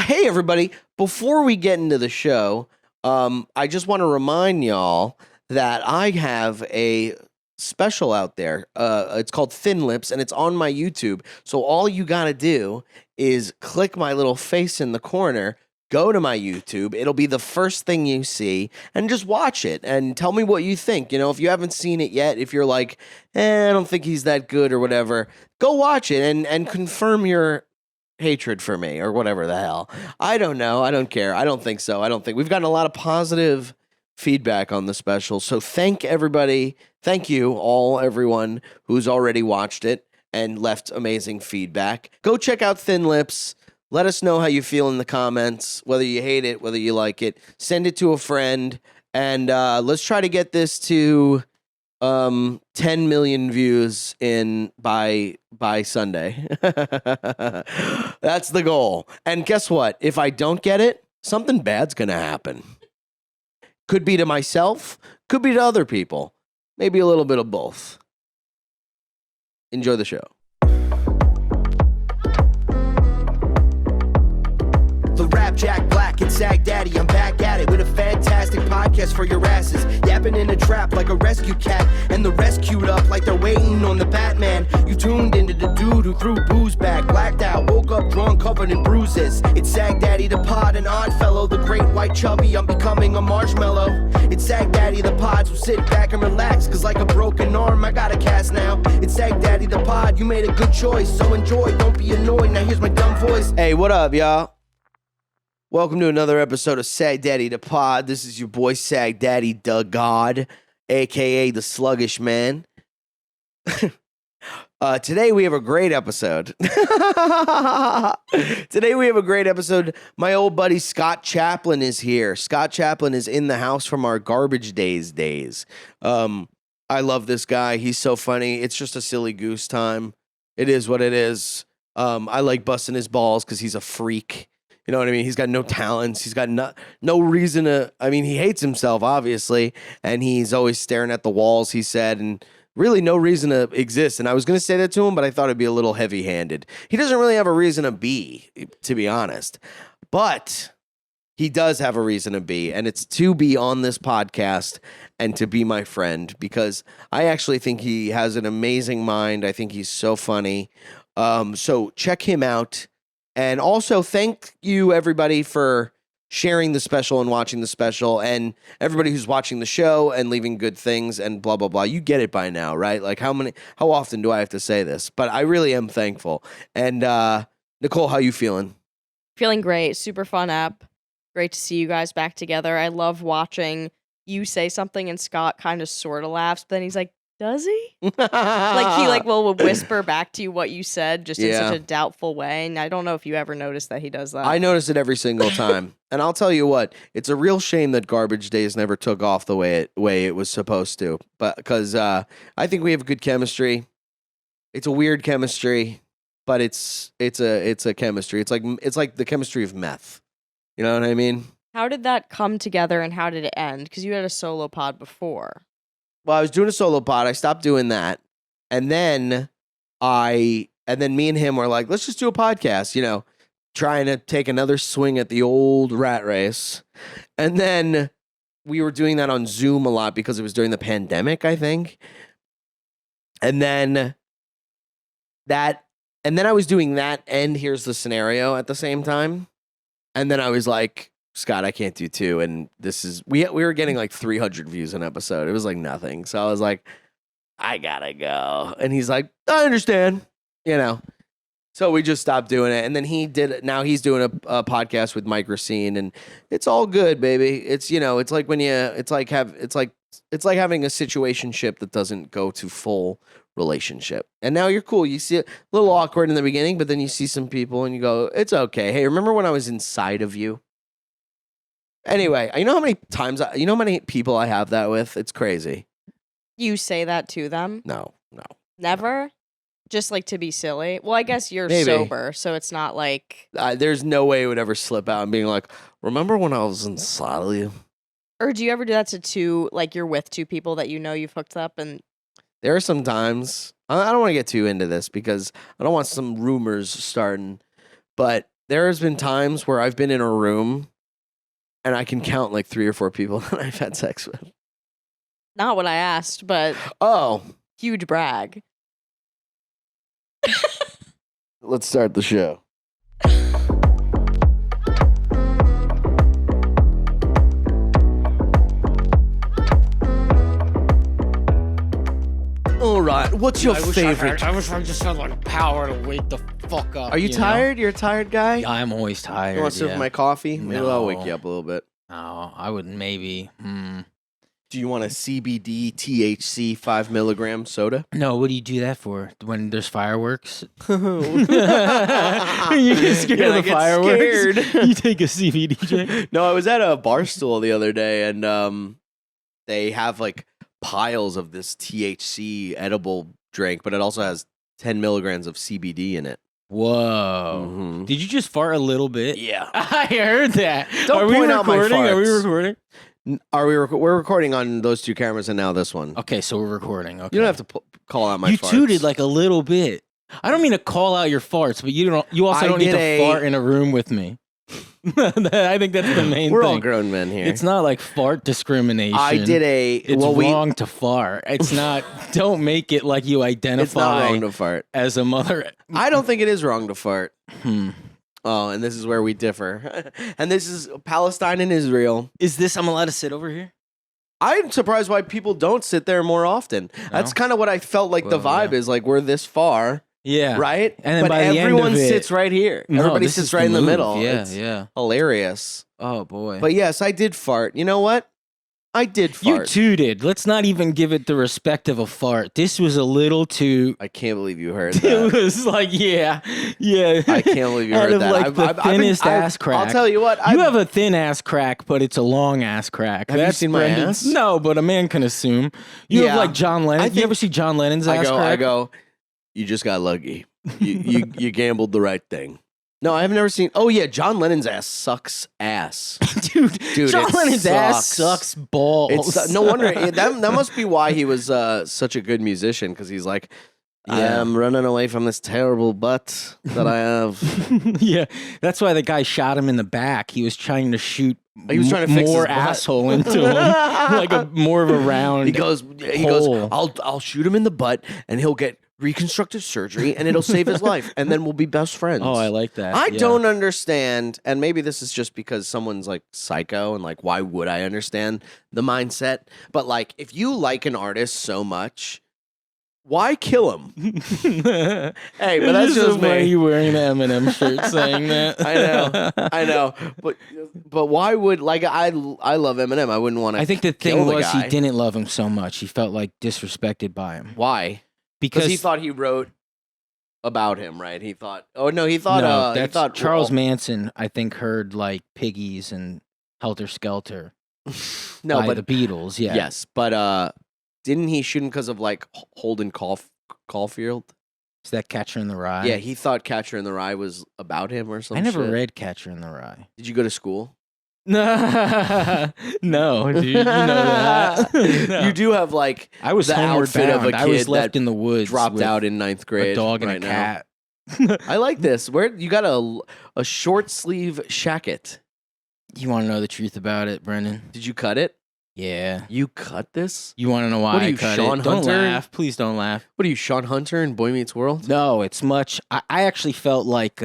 Hey, everybody. Before we get into the show, I just want to remind y'all that I have a special out there. It's called Thin Lips, and it's on my YouTube. So all you got to do is click my little face in the corner, go to my YouTube. It'll be the first thing you see, and just watch it and tell me what you think. You know, if you haven't seen it yet, if you're like, I don't think he's that good or whatever, go watch it and confirm your hatred for me or whatever the hell. I don't know. I don't care. I don't think so. I don't think we've gotten a lot of positive feedback on the special. So thank everybody. Thank you all, everyone who's already watched it and left amazing feedback. Go check out Thin Lips. Let us know how you feel in the comments, whether you hate it, whether you like it. Send it to a friend, and let's try to get this to 10 million views by Sunday. That's the goal. And guess what? If I don't get it, something bad's going to happen. Could be to myself, could be to other people. Maybe a little bit of both. Enjoy the show. The Rap Jack Black and Sagdaddy, I'm back at it with a fantastic podcast for your asses. Yapping in a trap like a rescue cat, and the rescued up like they're waiting on the Batman. You tuned into the dude who threw booze back, blacked out, woke up drunk, covered in bruises. It's Sagdaddy the pod, an odd fellow, the great white chubby, I'm becoming a marshmallow. It's Sagdaddy the pod, so sit back and relax, cause like a broken arm, I got a cast now. It's Sagdaddy the pod, you made a good choice, so enjoy, don't be annoyed, now here's my dumb voice. Hey, what up, y'all? Welcome to another episode of Sagdaddy the Pod. This is your boy Sagdaddy the God, a.k.a. the Sluggish Man. Today we have a great episode. My old buddy Scott Chaplain is here. Scott Chaplain is in the house from our Garbage days. I love this guy. He's so funny. It's just a silly goose time. It is what it is. I like busting his balls because he's a freak. You know what I mean? He's got no talents. He's got no reason to, he hates himself, obviously, and he's always staring at the walls, he said, and really no reason to exist. And I was going to say that to him, but I thought it'd be a little heavy-handed. He doesn't really have a reason to be, to be honest, but he does have a reason to be, and it's to be on this podcast and to be my friend, because I actually think he has an amazing mind. I think he's so funny. So check him out. And also, thank you, everybody, for sharing the special and watching the special, and everybody who's watching the show and leaving good things and blah, blah, blah. You get it by now, right? Like, how often do I have to say this? But I really am thankful. And, Nicole, how you feeling? Feeling great. Super fun app. Great to see you guys back together. I love watching you say something and Scott kind of sort of laughs, but then he's like, does he? He will whisper back to you what you said just in such a doubtful way. And I don't know if you ever noticed that he does that. I notice it every single time. And I'll tell you what, it's a real shame that Garbage Days never took off the way it was supposed to. But because I think we have good chemistry. It's a weird chemistry, but it's a chemistry. It's like the chemistry of meth. You know what I mean? How did that come together and how did it end? Because you had a solo pod before. Well, I was doing a solo pod. I stopped doing that. And then me and him were like, let's just do a podcast, trying to take another swing at the old rat race. And then we were doing that on Zoom a lot because it was during the pandemic, I think. And then I was doing that and Here's the Scenario at the same time. And then I was like, Scott, I can't do two. And we were getting like 300 views an episode. It was like nothing. So I was like, I gotta go. And he's like, I understand, So we just stopped doing it. And then now he's doing a podcast with Mike Racine, and it's all good, baby. It's, it's like it's like having a situationship that doesn't go to full relationship. And now you're cool. You see it a little awkward in the beginning, but then you see some people and you go, it's okay. Hey, remember when I was inside of you? Anyway, you know how many people I have that with? It's crazy. You say that to them? No. Never? Just like to be silly? Well, I guess you're Maybe. sober, so it's not like... There's no way it would ever slip out and being like, remember when I was inside of you? Or do you ever do that to two, like you're with two people that you know you've hooked up and... There are some times, I don't want to get too into this because I don't want some rumors starting, but There has been times where I've been in a room and I can count like 3 or 4 people that I've had sex with. Not what I asked, but Oh, huge brag. let's start the show. All right, what's your favorite? I wish I just had like power to wake the fuck up. Are you tired? Know? You're a tired guy? Yeah, I'm always tired. You want to sip my coffee? Maybe No. I'll wake you up a little bit. No, I would maybe. Do you want a CBD THC 5 milligram soda? No, what do you do that for? When there's fireworks? You You get scared of the fireworks? You take a CBD drink? No, I was at a bar stool the other day, and they have like piles of this THC edible drink, but it also has 10 milligrams of CBD in it. Whoa. Mhm. Did you just fart a little bit? Yeah. I heard that. Don't point out my recording? Are we farts. recording? We're recording on those 2 cameras and now this one. Okay, so we're recording. Okay. You don't have to call out my You farts. tooted like a little bit. I don't mean to call out your farts, but you also I don't need did to fart in a room with me. I think that's the main We're thing. all grown men here. It's not like fart discrimination. I did a. It's wrong to fart. It's not. Don't make it like you It's not identify wrong to fart. as a mother. I don't think it is wrong to fart. Hmm. Oh, and this is where we differ. And this is Palestine and Israel. Is this? I'm allowed to sit over here. I'm surprised why people don't sit there more often. That's kind of what I felt like the Well, vibe is. Like, we're this far, Yeah. right? And then but by the end everyone of it- sits right here. No, Everybody this sits is right in the move. middle. Yeah. It's Yeah. hilarious. Oh boy. But yes, I did fart. You know what? I did you fart. tooted. Let's not even give it the respect of a fart. This was a little too. I can't believe you heard It that. was like, yeah. I can't believe you Out heard of, that. like, the thinnest ass crack. I'll tell you what. You have a thin ass crack, but it's a long ass crack. Have you seen my Brendan's- ass? No, but a man can assume. You Yeah. have like John Lennon. I You think- ever see John Lennon's ass crack? I go. You just got lucky. You gambled the right thing. No, I've never seen. Oh yeah, John Lennon's ass sucks ass. Dude, John it Lennon's ass sucks. sucks balls. It's no wonder that must be why he was such a good musician, because he's like, Yeah. I'm running away from this terrible butt that I have. Yeah, that's why the guy shot him in the back. He was trying to shoot. He was trying to fix more his butt. asshole into him, like a more of a round. He goes, hole. I'll shoot him in the butt, and he'll get reconstructive surgery, and it'll save his life, and then we'll be best friends. Oh, I like that. I yeah. don't understand, and maybe this is just because someone's like psycho, and like, why would I understand the mindset? But like, if you like an artist so much, why kill him? Hey, but that's just why me. you wearing the Eminem shirt saying that. I know, but why would like I love Eminem? I wouldn't want to. I think the kill thing the was he guy. didn't love him so much. He felt like disrespected by him Why? because Because he thought he wrote about him, right? He thought. Oh no, he thought. no, he that's thought Charles Manson. I think heard like Piggies and Helter Skelter No, by but the Beatles. Yeah. yes, but didn't he shoot him because of like Holden Caulfield? Is that Catcher in the Rye? Yeah, he thought Catcher in the Rye was about him or something. I never read Catcher in the Rye. Did you go to school? No, dude. You know that. No. You do have like I was the homeward outfit of bound. a I was kid left that in the woods. dropped with out in ninth grade. a dog and right a now. cat. I like this. Where you got a short sleeve shacket? You want to know the truth about it, Brendan? Did you cut it? Yeah. You cut this? You want to know why What are I you, cut Sean it? Don't Hunter? laugh. Please don't laugh. What are you, Sean Hunter in Boy Meets World? No, it's much. I actually felt like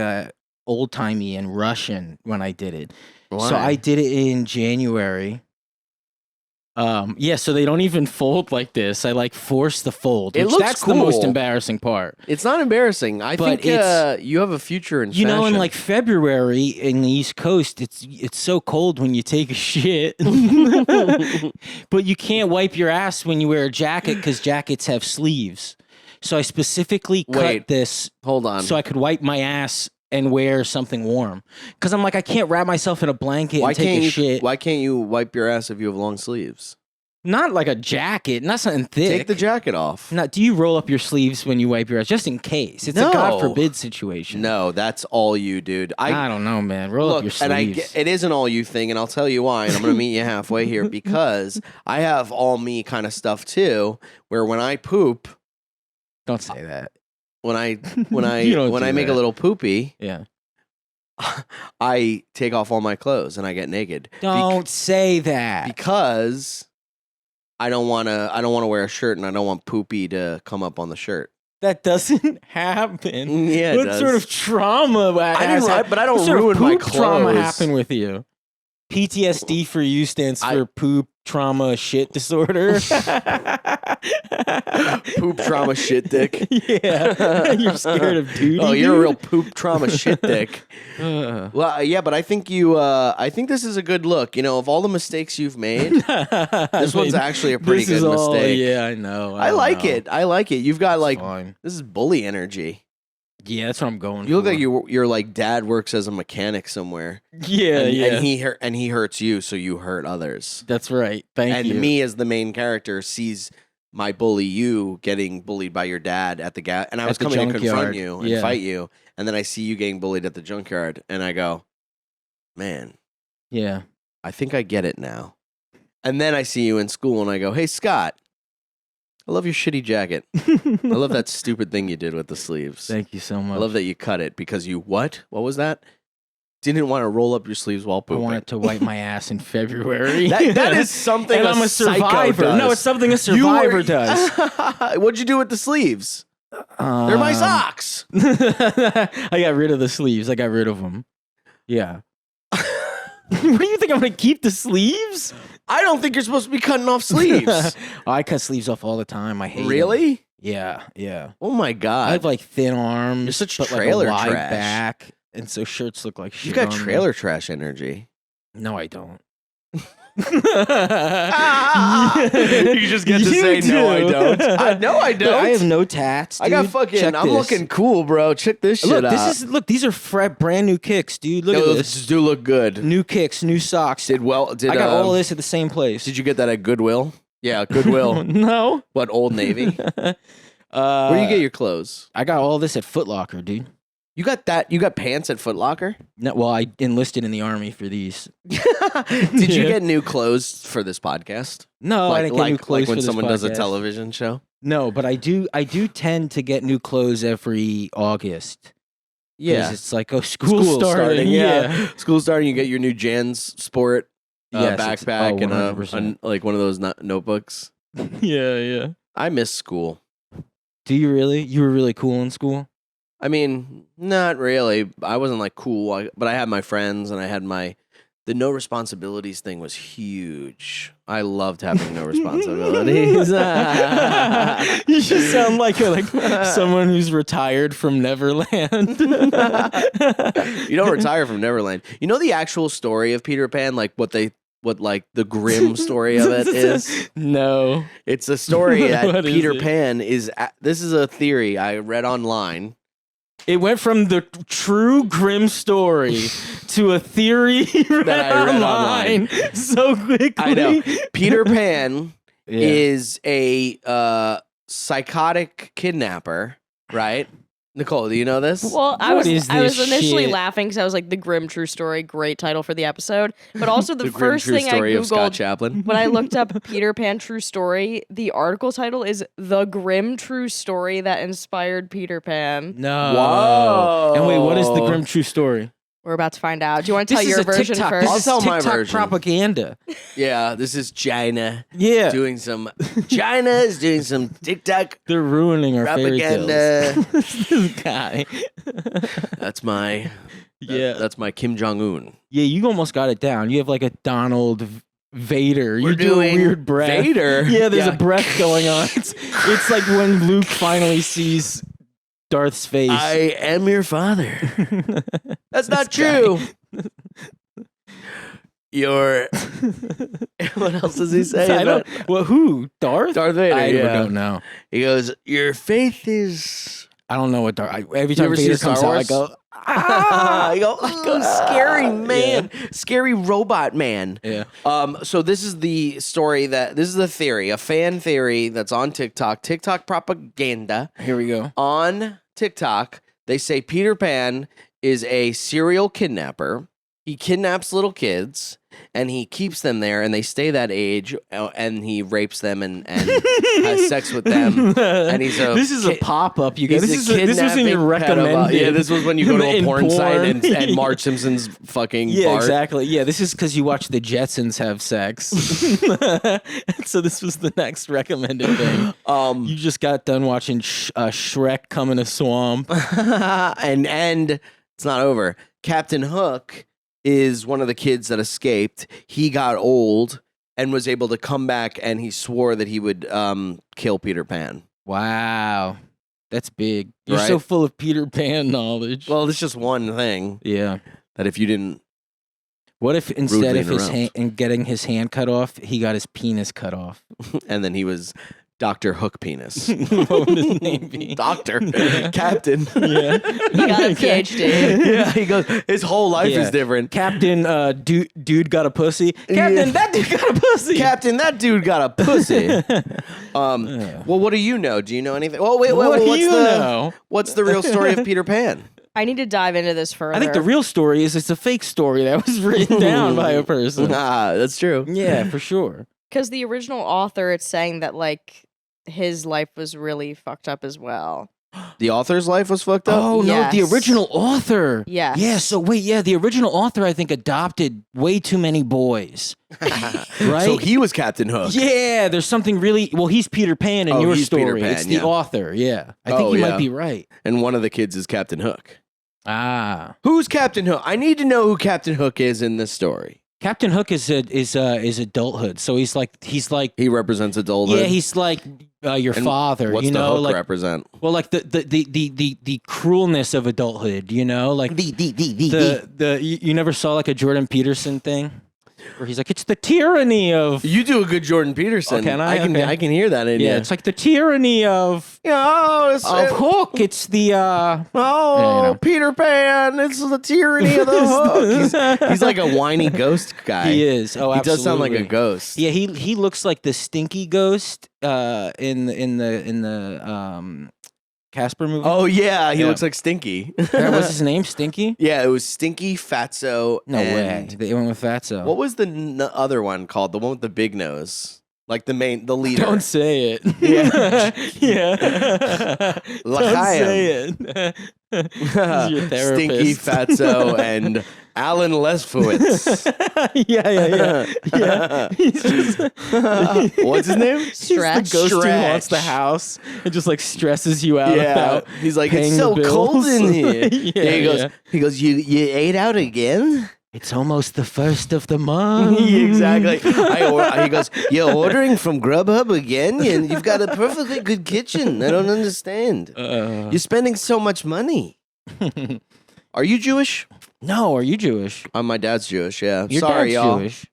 old timey and Russian when I did it. So I did it in January. Yeah, so they don't even fold like this. I like force the fold. It Which looks that's the most cool. embarrassing part. It's not embarrassing. I But think you have a future in You know, in fashion. like February in the East Coast, it's so cold when you take a shit. But you can't wipe your ass when you wear a jacket because jackets have sleeves. So I specifically Wait. cut this Hold on. so I could wipe my ass and wear something warm. Because I'm like, I can't wrap myself in a blanket and take a shit. Why can't you wipe your ass if you have long sleeves? Not like a jacket, not something thick. Take the jacket off. Now, do you roll up your sleeves when you wipe your ass? Just in case. It's a No. God forbid situation. No, that's all you, dude. I don't know, man. Roll up your and sleeves. it is an all you thing, and I'll tell you why. And I'm going to meet you halfway here because I have all me kind of stuff too. Where when I poop, Don't say that. when I You don't when do I make a that. little poopy, Yeah. I take off all my clothes and I get naked. Don't say that. Because I don't want to wear a shirt and I don't want poopy to come up on the shirt. That doesn't happen. Yeah, what sort of trauma? I didn't write, but I don't what ruin sort my of poop trauma clothes. happened with you? PTSD for you stands for poop trauma shit disorder. Poop trauma shit dick. Yeah, you're scared of duty. Oh, you're a real poop trauma shit dick. Well, yeah, but I think I think this is a good look. You know, of all the mistakes you've made, this one's actually a pretty good mistake. Yeah, I know. I like it. I like it. You've got Fine. this is bully energy. Yeah, that's what I'm going for. You look like your like dad works as a mechanic somewhere. Yeah, and he hurts you, so you hurt others. That's right. Thank you. And me as the main character sees my bully you getting bullied by your dad at the gas, and I was coming to confront you and fight you, and then I see you getting bullied at the junkyard, and I go, man, yeah, I think I get it now. And then I see you in school, and I go, hey Scott, I love your shitty jacket. I love that stupid thing you did with the sleeves. Thank you so much. I love that you cut it because you what? What was that? Didn't want to roll up your sleves while pooping. I wanted to wipe my ass in February. that is something and I'm a survivor. Does. No, it's something a survivor does. What'd you do with the sleeves? They're my socks. I got rid of the sleeves. I got rid of them. Yeah. What do you think? I'm going to keep the sleeves? I don't think you're supposed to be cutting off sleeves. I cut sleeves off all the time. I hate Really? them. Yeah, yeah. Oh my God. I have like thin arms. You're such but trailer like a wide trash. back. And so shirts look like shit. You got on trailer trash energy. Me. No, I don't. You just get to say no, I don't. No, I don't. Look, I have no tats. Dude. I got fucking. Check I'm this. looking cool, bro. Check this shit out. Look. These are brand new kicks, dude. Look at this. These do look good. New kicks, new socks. I got all this at the same place. Did you get that at Goodwill? Yeah, Goodwill. No. What, Old Navy? Where do you get your clothes? I got all this at Foot Locker, dude. You got that? You got pants at Foot Locker? No, well, I enlisted in the army for these. Did you get new clothes for this podcast? No, I didn't get new clothes like when for this someone does a podcast. television show? No, but I do tend to get new clothes every August. Yeah. It's like, school starting. Yeah. School starting, you get your new Jans Sport Yes, backpack and 100%. like one of those notebooks. Yeah. I miss school. Do you really? You were really cool in school? I mean, not really. I wasn't like cool, but I had my friends and I had the no responsibilities thing was huge. I loved having no responsibilities. You just sound like someone who's retired from Neverland. You don't retire from Neverland. You know the actual story of Peter Pan, like what the grim story of it is? No. It's a story that What is Peter it? Pan is. This is a theory I read online. It went from the true grim story to a theory I read online so quickly. I know. Peter Pan Yeah. is a psychotic kidnapper, right? Nicole, do you know this? Well, I What was is I was this initially shit? laughing because I was like, "The Grim True Story, great title for the episode." But also the, The Grim first True thing I Story of Scott googled Chaplain. when I looked up Peter Pan True Story, the article title is "The Grim True Story That Inspired Peter Pan." No. Whoa. And wait, what is the grim true story? We're about to find out. Do you want to This tell is your a version TikTok. first? I'll This is tell my TikTok version. propaganda. Yeah, this is China Yeah. doing some. China is doing some TikTok They're ruining our fairy propaganda. tales. This guy. That's my. Yeah. that's my Kim Jong Un. Yeah, you almost got it down. You have like a Donald Vader. We're You do a doing weird breath. Vader? Yeah, there's Yeah. a breath going on. It's like when Luke finally sees Darth's face. I am your father. That's not This guy. true. Your. What else does he say? I don't. Well, who? Darth? Darth Vader. I yeah. don't know. He goes, "Your faith is." I don't know what Darth. Every time ever Vader see comes Star out, I Wars? go. I go, "Oh, scary man, scary robot man." Yeah. So this is the story this is the theory, a fan theory that's on TikTok propaganda. Here we go. On TikTok, they say Peter Pan is a serial kidnapper. he kidnaps little kids and he keeps them there and they stay that age and he rapes them and has sex with them. And he's a this is a pop-up, you guys. This was in your recommended. Yeah, this was when you go to a in porn site porn. and Marge Simpson's fucking Yeah, Bart. exactly. Yeah, this is because you watch the Jetsons have sex. So this was the next recommended thing. You just got done watching Shrek come in a swamp. and it's not over. Captain Hook is one of the kids that escaped. He got old and was able to come back, and he swore that he would kill Peter Pan. Wow. That's big. You're Right? so full of Peter Pan knowledge. Well, it's just one thing yeah. that if you didn't... What if instead Rudely of his interrupt. and getting his hand cut off, he got his penis cut off? And then he was Dr. Hook Penis. What would his name be? Doctor. Captain. Yeah. He got a PhD. Yeah, he goes, his whole life Yeah. is different. Captain, dude got a pussy. Captain, that dude got a pussy. Captain, that dude got a pussy. Well, what do you know? Do you know anything? Oh, wait, What do what's you the know? what's the real story of Peter Pan? I need to dive into this further. I think the real story is it's a fake story that was written down by a person. Ah, that's true. Yeah, for sure. Because the original author, it's saying that like his life was really fucked up as well. The author's life was fucked up. Oh no, the Yes. original author. Yes. Yeah. So wait, yeah, the original author I think adopted way too many boys. Right. So he was Captain Hook. Yeah, there's something really. Well, he's Peter Pan in Oh, your he's Peter story. Pan, It's the yeah. author. Yeah, I think Oh, you yeah. might be right. And one of the kids is Captain Hook. Ah, Who's Captain Hook? I need to know who Captain Hook is in this story. Captain Hook is adulthood. So he's like He represents adulthood. yeah, he's like your And father. What's you the know, hook like represent? well, like the cruelness of adulthood. You know, like you never saw like a Jordan Peterson thing where he's like, it's the tyranny of. You do a good Jordan Peterson. Oh, can I? I Okay. can hear that in Yeah, you. it's like the tyranny of Hook. It's the Oh, Yeah, you know. Peter Pan! It's the tyranny of the hook. He's like a whiny ghost guy. he is. Oh, He does sound like a absolutely. ghost. Yeah, he looks like the stinky ghost in the Casper movie. Oh yeah, he Yeah. looks like Stinky. That was his name, Stinky? Yeah, it was Stinky, Fatso. No way. and They went with Fatso. What was the other one called? The one with the big nose, like the leader. Don't say it. Yeah. Yeah. Don't say it. This is your Stinky, therapist. Fatso, and Alan Lesfowitz. Yeah. He's just, What's his name? he's the Stretch. ghost who wants the Stretch. house and just like stresses you out Yeah, about he's like, paying it's so the cold bills." in here. Yeah, He goes, you ate out again? It's almost the first of the month. Exactly. He goes, you're ordering from Grubhub again, and you've got a perfectly good kitchen. I don't understand. You're spending so much money. Are you Jewish? No, are you Jewish? My dad's Jewish. Yeah. Your Sorry, dad's y'all. Jewish.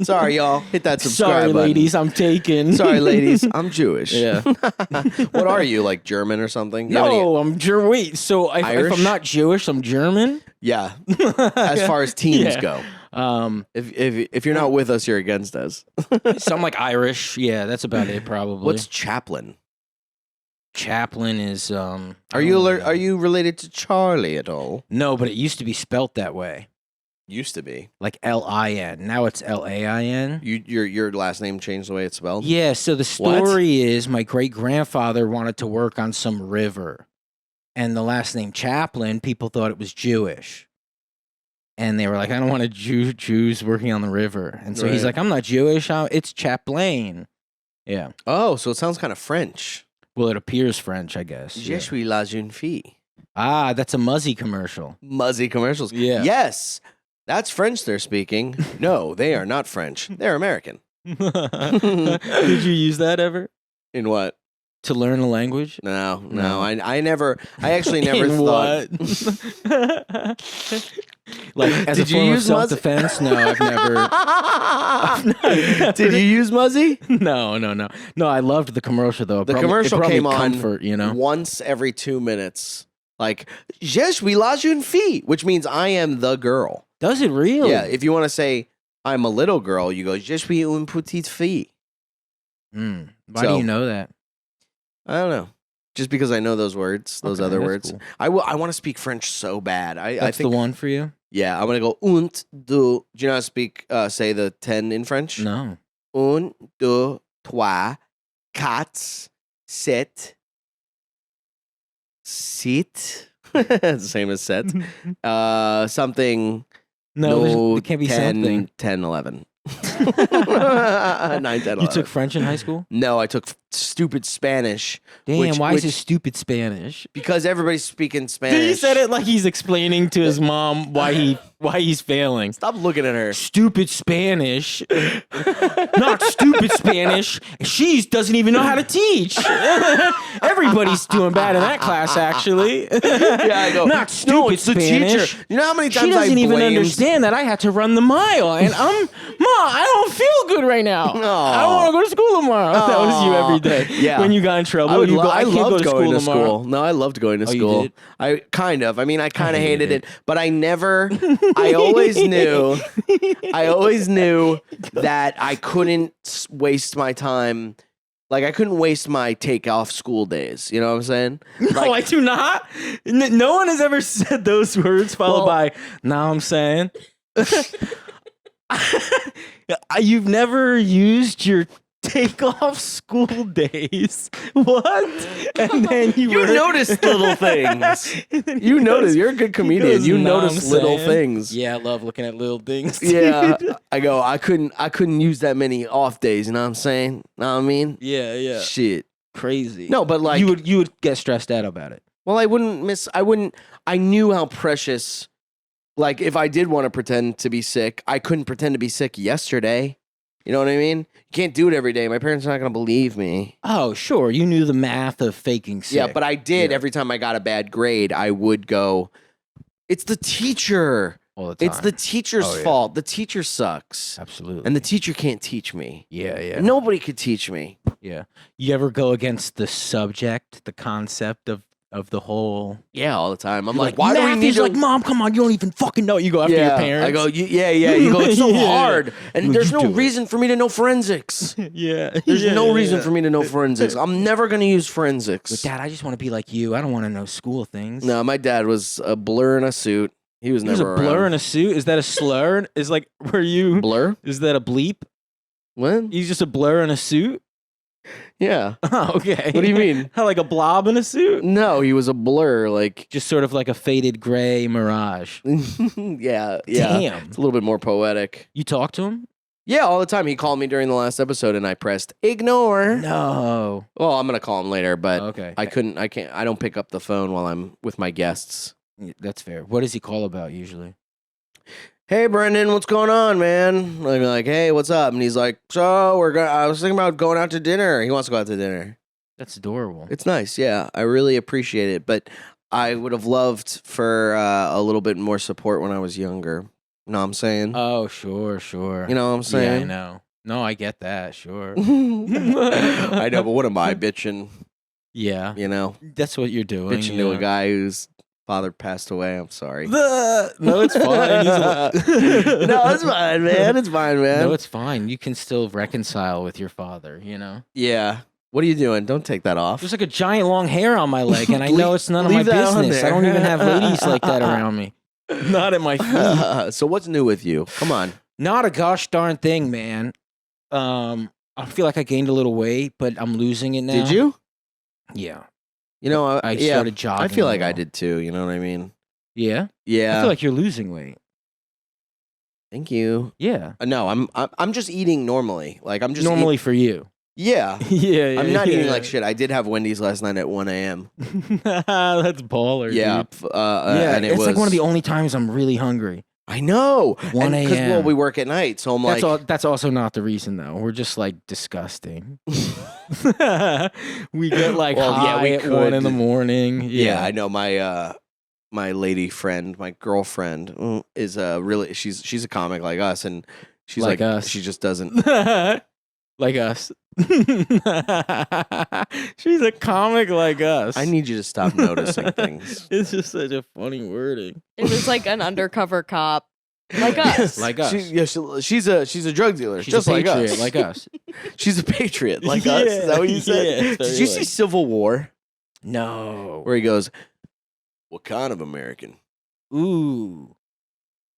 Sorry, y'all. Hit that subscribe Sorry, button. ladies, I'm taken. Sorry, ladies. I'm Jewish. Yeah. What are you, like German or something? You have any- No, I'm German. Wait, so if Irish? I'm not Jewish, I'm German? Yeah. As far as teams Yeah. go. If you're not with us, you're against us. So I'm like Irish. Yeah, that's about it, probably. What's Chaplain? Chaplain is Are you related to Charlie at all? No, but it used to be spelt that way. Used to be. Like Lin. Now it's Lain. Your last name changed the way it's spelled? Yeah, so the story is my great grandfather wanted to work on some river. And the last name Chaplain, people thought it was Jewish. And they were like, I don't want a Jews working on the river. And so he's Right. like, I'm not Jewish. It's Chaplain. Yeah. Oh, so it sounds kind of French. Well, it appears French, I guess. Je Yeah. suis la jeune fille. Ah, that's a Muzzy commercial. Muzzy commercials. Yeah. Yes. That's French they're speaking. No, they are not French. They're American. Did you use that ever? In what? To learn a language? No. No. I actually never In thought. what? Like, as Did a you form of use Muzzy? self-defense? No, I've never. Did you use Muzzy? No. No, I loved the commercial, though. The commercial it brought came me on comfort, you know? once every 2 minutes. Like, je suis la jeune fille, which means I am the girl. Does it really? Yeah, if you want to say I'm a little girl, you go, je suis une petite fille. Why So- do you know that? I don't know. just because I know those words, those Okay, other that's words. cool. I want to speak French so bad. I That's think the one for you? Yeah, I'm gonna go un, deux. Do you know how to speak? Say the 10 in French. No. Un, deux, trois, quatre, sept, six. It's the same as set. Something. No, it can't be 10, something. 10, 11. 9, 10, 11. You took French in high school? No, I took stupid Spanish. Damn, why is it which- stupid Spanish? Because everybody's speaking Spanish. He said it like he's explaining to his mom why he's failing. Stop looking at her. Stupid Spanish. Not stupid Spanish. She doesn't even know how to teach. Everybody's doing bad in that class, actually. Yeah, I go. Not stupid No, it's the Spanish. teacher. You know how many times She doesn't I even blamed- understand that I had to run the mile, and I don't feel good right now. I don't want to go to school tomorrow. That was you every day. Yeah. When you got in trouble, I can't go loved to going school to tomorrow. school. No, I loved going to Oh, you school. did? I kind of. I mean, I kind of hated hated it, but I never. I always knew. I always knew that I couldn't waste my time. Like I couldn't waste my take off school days. You know what I'm saying? No, I do not. No one has ever said those words followed by, "Now I'm saying." You've never used your take off school days. What? And then you notice little things. You notice. You're a good comedian. You notice little things. Yeah, I love looking at little things. Yeah. I go. I couldn't use that many off days. You know what I'm saying? Know what I mean? Yeah. Shit. Crazy. No, but like you would get stressed out about it. Well, I knew how precious, like, if I did want to pretend to be sick, I couldn't pretend to be sick yesterday. You know what I mean? You can't do it every day. My parents are not going to believe me. Oh, sure. You knew the math of faking sick. Yeah, but I did. Yeah. Every time I got a bad grade, I would go, it's the teacher. All the time. It's the teacher's Oh, yeah. fault. The teacher sucks. Absolutely. And the teacher can't teach me. yeah. Nobody could teach me. Yeah. You ever go against the subject, the concept of the whole? Yeah, all the time. I'm You're like, why do we math need is to... like, Mom, come on, you don't even fucking know. You go after your parents. I go, yeah. You go, it's so Yeah. hard. And Well, there's you no do it. reason for me to know forensics. Yeah. There's no reason for me to know forensics. I'm never going to use forensics. But Dad, I just want to be like you. I don't want to know school things. No, my dad was a blur in a suit. He was There's never a blur around. in a suit. Is that a slur? Is like, were you? Blur? Is that a bleep? What? He's just a blur in a suit. Yeah. Oh, okay. What do you mean? Like a blob in a suit? No, he was a blur. Like, Just sort of like a faded gray mirage. yeah. Damn. It's a little bit more poetic. You talk to him? Yeah, all the time. He called me during the last episode and I pressed ignore. No. Well, I'm going to call him later, but Okay. I don't pick up the phone while I'm with my guests. That's fair. What does he call about usually? Hey, Brendan, what's going on, man? I'm like, hey, what's up? And he's like, so I was thinking about going out to dinner. He wants to go out to dinner. That's adorable. It's nice, yeah. I really appreciate it, but I would have loved for a little bit more support when I was younger. You know what I'm saying? Oh, sure. You know what I'm saying? Yeah, I know. No, I get that. Sure. I know, but what am I bitching? Yeah. You know, That's what you're doing. bitching you to know? a guy whose father passed away. I'm sorry. No, it's fine. No, it's fine, man. It's fine, man. No, it's fine. You can still reconcile with your father, you know? Yeah. What are you doing? Don't take that off. There's like a giant long hair on my leg, and I know it's none of my Leave that on business. I there. don't even have ladies like that around me. Not at my feet. So what's new with you? Come on. Not a gosh darn thing, man. I feel like I gained a little weight, but I'm losing it now. Did you? Yeah. You know, I yeah, started jogging. I feel like I more. did too. You know what I mean? Yeah? Yeah. I feel like you're losing weight. Thank you. Yeah. No, I'm just eating normally. Like I'm just Normally for you. yeah. Yeah. I'm not eating like shit. I did have Wendy's last night at 1 a.m. That's baller. Yeah. Dude. Yeah. And it It's was like one of the only times I'm really hungry. I know. 1 Because well, a.m.. we work at night, so I'm like, That's also not the reason though. We're just like disgusting. We get like Well, yeah, high we at 1 in the could. morning. yeah, I know my lady friend, my girlfriend is really she's a comic like us, and she's Like like us. she just doesn't. Like us. She's a comic like us. I need you to stop noticing things. It's just such a funny wording. It was like an undercover cop, like us. Like us. She's a drug dealer, She's just a like patriot, us. like us. She's a patriot, like us. Is that what you said? Yeah, Did you see Civil War? No. where he goes, "What kind of American?" Ooh.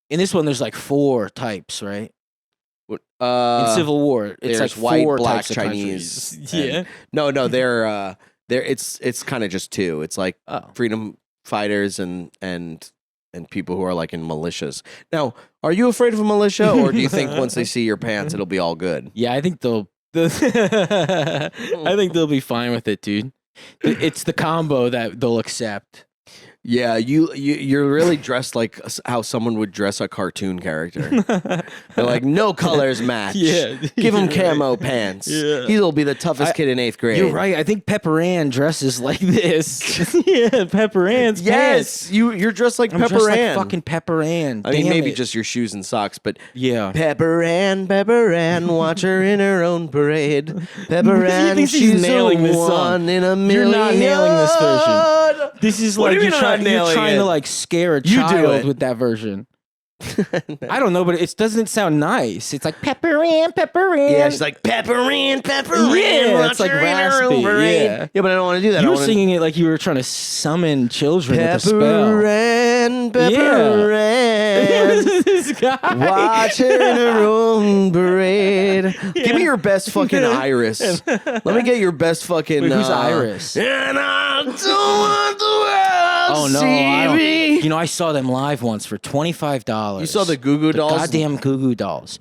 In this one, there's like 4 types, right? What, In Civil War, it's there's like white, 4 black, types of Chinese. countries. Yeah. No, they're it's kind of just 2. It's like freedom fighters and people who are like in militias. Now, are you afraid of a militia, or do you think once they see your pants, it'll be all good? Yeah, I think I think they'll be fine with it, dude. It's the combo that they'll accept. Yeah, you're really dressed like how someone would dress a cartoon character. They're like, no colors match. Yeah, Give him camo pants. Yeah. He'll be the toughest kid in 8th grade. You're right. I think Pepper Ann dresses like this. Yeah, Pepper Ann's yes, pants. you're dressed like I'm Pepper dressed Ann. like fucking Pepper Ann. I mean, Damn maybe it. just your shoes and socks, but Yeah. Pepper Ann, watch her in her own parade. Pepper He Ann, thinks he's she's nailing a this song. one in a million. You're not nailing this version. This is What do like you mean I'm not you're nailing trying it? to like scare a You do child it. with that version. I don't know, but it doesn't sound nice. It's like Pepper Ann, Pepper Ann. Yeah, she's like Pepper Ann, Yeah, watch it's like her in her raspy, own parade. yeah. Yeah, but I don't want to do that. You I were wanna- singing it like you were trying to summon children with a Pepper spell. Ann, Pepper Yeah. Ann. This guy. Watch her in her own parade. Give me your best fucking Iris. Let me get your best fucking. Wait, who's Iris? And I don't want the world Oh to no, see I don't. me. You know, I saw them live once for $25. You saw the Goo Goo Dolls? Goddamn Goo Goo Dolls.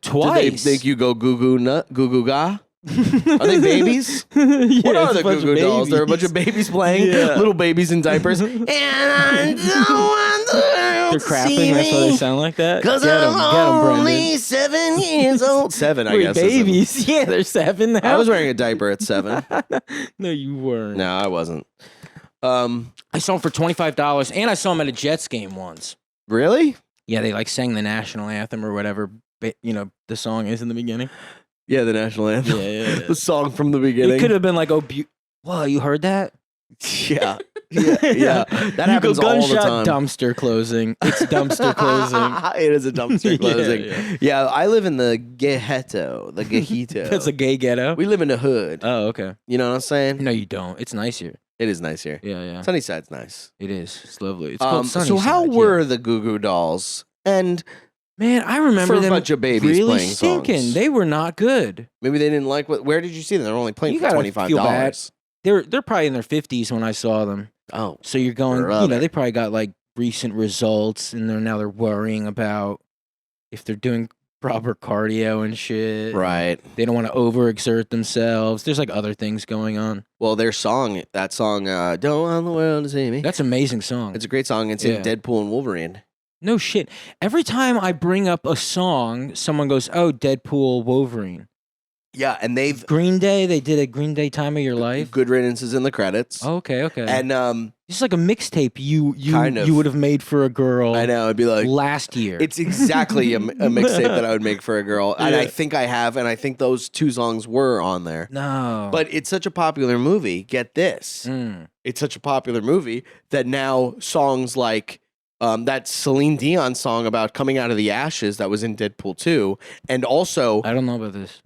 Did Twice. they think you go Goo Goo Nut, Goo Goo Ga? Are they babies? Yeah, What are it's the a bunch Goo of Goo Dolls? They're a bunch babies. of babies playing, Yeah. little babies in diapers. And I don't want the world They're to see crapping. That's why they me. sound like that. Cause Get 'em, I'm Brendan. only 7 years old. 7, I Wait, guess. isn't it? babies. Yeah, they're 7 now. I was wearing a diaper at 7. No, you weren't. No, I wasn't. I saw them for $25, and I saw them at a Jets game once. Really? Yeah, they like sang the national anthem or whatever. You know, the song is in the beginning. Yeah, the national anthem. Yeah. The song from the It beginning. could have been like, whoa, you heard that? Yeah. Yeah. That happens you go all the gunshot time. dumpster closing. It's dumpster closing. It is a dumpster Yeah, closing. yeah. Yeah, I live in the ghetto. The ghetto. That's a gay ghetto. We live in the hood. Oh, okay. You know what I'm saying? No, you don't. It's nice here. It is nice here. Yeah. Sunnyside's nice. It is. It's lovely. It's called Sunnyside. So how yeah. were the Goo Goo Dolls? And Man, I remember for a them bunch of babies really playing stinking. songs. They were not good. Maybe they didn't like what. Where did you see them? They're only playing You for gotta feel bad. $25. They're probably in their 50s when I saw them. Oh, So you're going, Brother. they probably got like recent results, and they're worrying about if they're doing proper cardio and shit. right. They don't want to overexert themselves. There's like other things going on. Well, that song, "Don't Want the World to See Me." That's an amazing song. It's a great song. It's Yeah. in Deadpool and Wolverine. No shit. Every time I bring up a song, someone goes, "Oh, Deadpool, Wolverine." Yeah, and they've Green Day, they did a Green Day Time of Your Life. Good Riddance is in the credits. Oh, okay. And It's like a mixtape you Kind of. you would have made for a girl I know it'd be like last year. it's exactly a mixtape that I would make for a girl, and I Yeah. think I have, and I think those 2 songs were on there. no. But it's such a popular movie. Get this, it's such a popular movie that now songs like that Celine Dion song about coming out of the ashes that was in Deadpool 2, and also I don't know about this.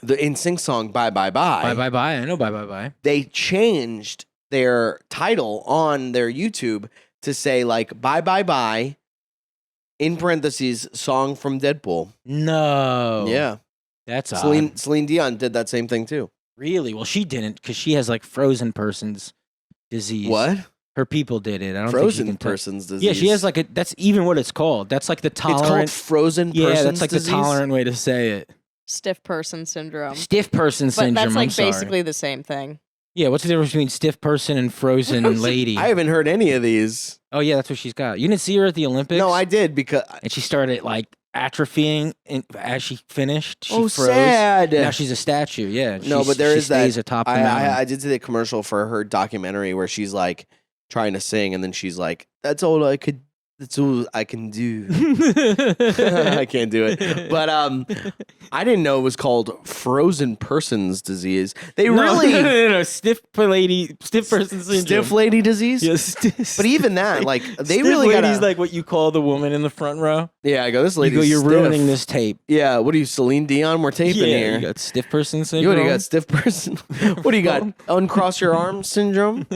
the NSYNC song "Bye Bye Bye." Bye bye bye. I know bye bye bye. They changed their title on their YouTube to say like "Bye Bye Bye," in parentheses, song from Deadpool. No. Yeah, That's odd. Celine Dion did that same thing too. Really? Well, she didn't because she has like frozen person's disease. What? Her people did it. I don't Frozen think you can person's disease. Yeah, she has like a. That's even what it's called. That's like the It's called tolerant. frozen person's Yeah, that's like disease? the tolerant way to say it. Stiff person syndrome. Stiff person But syndrome. that's like I'm sorry. basically the same thing. Yeah, what's the difference between stiff person and frozen lady? I haven't heard any of these. Oh yeah, that's what she's got. You didn't see her at the Olympics? No, I did because And she started like atrophying as she finished. She oh froze. sad. Now she's a statue. Yeah. No, but there she is that. stays atop the mountain. I did see the commercial for her documentary where she's like trying to sing, and then she's like, "That's all I could. That's all I can do. I can't do it. But I didn't know it was called frozen person's disease. They really no, stiff person syndrome. stiff lady disease. Yes, But even that, like they stiff really lady's got like what you call the woman in the front row. Yeah, I go. This lady. You're ruining this tape. Yeah, what are you, Celine Dion? We're taping here. You got stiff person You syndrome. what do you got? Stiff person. What do you got? Uncross your arms syndrome.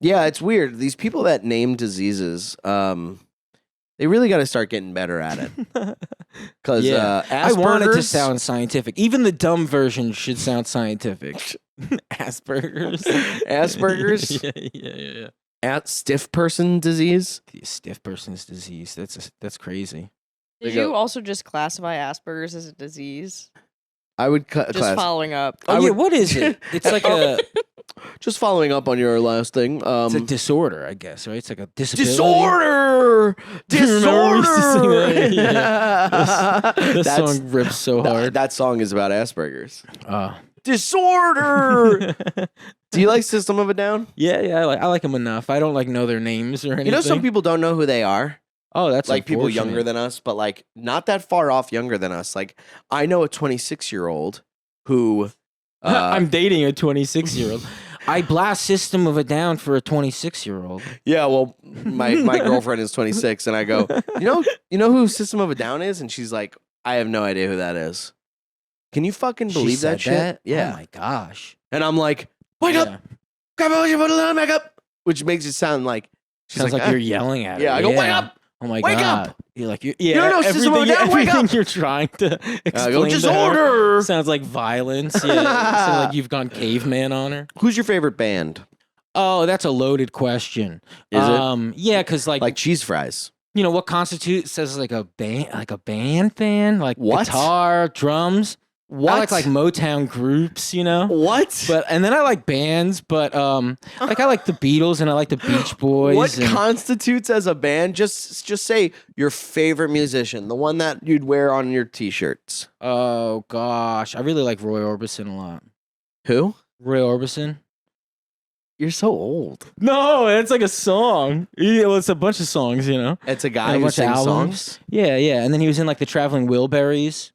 Yeah, it's weird. These people that name diseases, they really got to start getting better at it. Because I want it to sound scientific. Even the dumb version should sound scientific. Asperger's. Asperger's. Yeah. At stiff person disease. The stiff person's disease. That's crazy. Did you also just classify Asperger's as a disease? I would just following up. What is it? It's like a. Just following up on your last thing. It's a disorder, I guess, right? It's like a disability. Disorder! Disorder! This song rips so hard. That song is about Asperger's. Oh. Disorder! Do you like System of a Down? Yeah, I like them enough. I don't know their names or anything. You know, some people don't know who they are. Oh, that's like people younger than us, but like not that far off younger than us. Like I know a 26-year-old who I'm dating a 26-year-old. I blast System of a Down for a 26-year-old. Yeah, well, my girlfriend is 26, and I go, you know who System of a Down is? And she's like, I have no idea who that is. Can you fucking believe that shit? Yeah. Oh my gosh. And I'm like, wake up, grab a little makeup, which makes it sound like sounds like you're yelling at her. Yeah, I go, wake up. Oh my wake God. Up! You're like, you don't know System of a Down, wake everything up! You're trying to explain go, disorder! Sounds like violence. Yeah, sounds like you've gone caveman on her. Who's your favorite band? Oh, that's a loaded question. Is it? Yeah, because like cheese fries. You know what constitutes as like a band fan, like what? Guitar, drums. What? I like Motown groups, you know. What? And then I like bands, but like I like the Beatles and I like the Beach Boys. What constitutes as a band? Just say your favorite musician, the one that you'd wear on your t-shirts. Oh gosh, I really like Roy Orbison a lot. Who? Roy Orbison. You're so old. No, it's like a song. Yeah, well, it's a bunch of songs, you know. It's a guy who sings songs. Yeah, and then he was in like the Traveling Wilburys.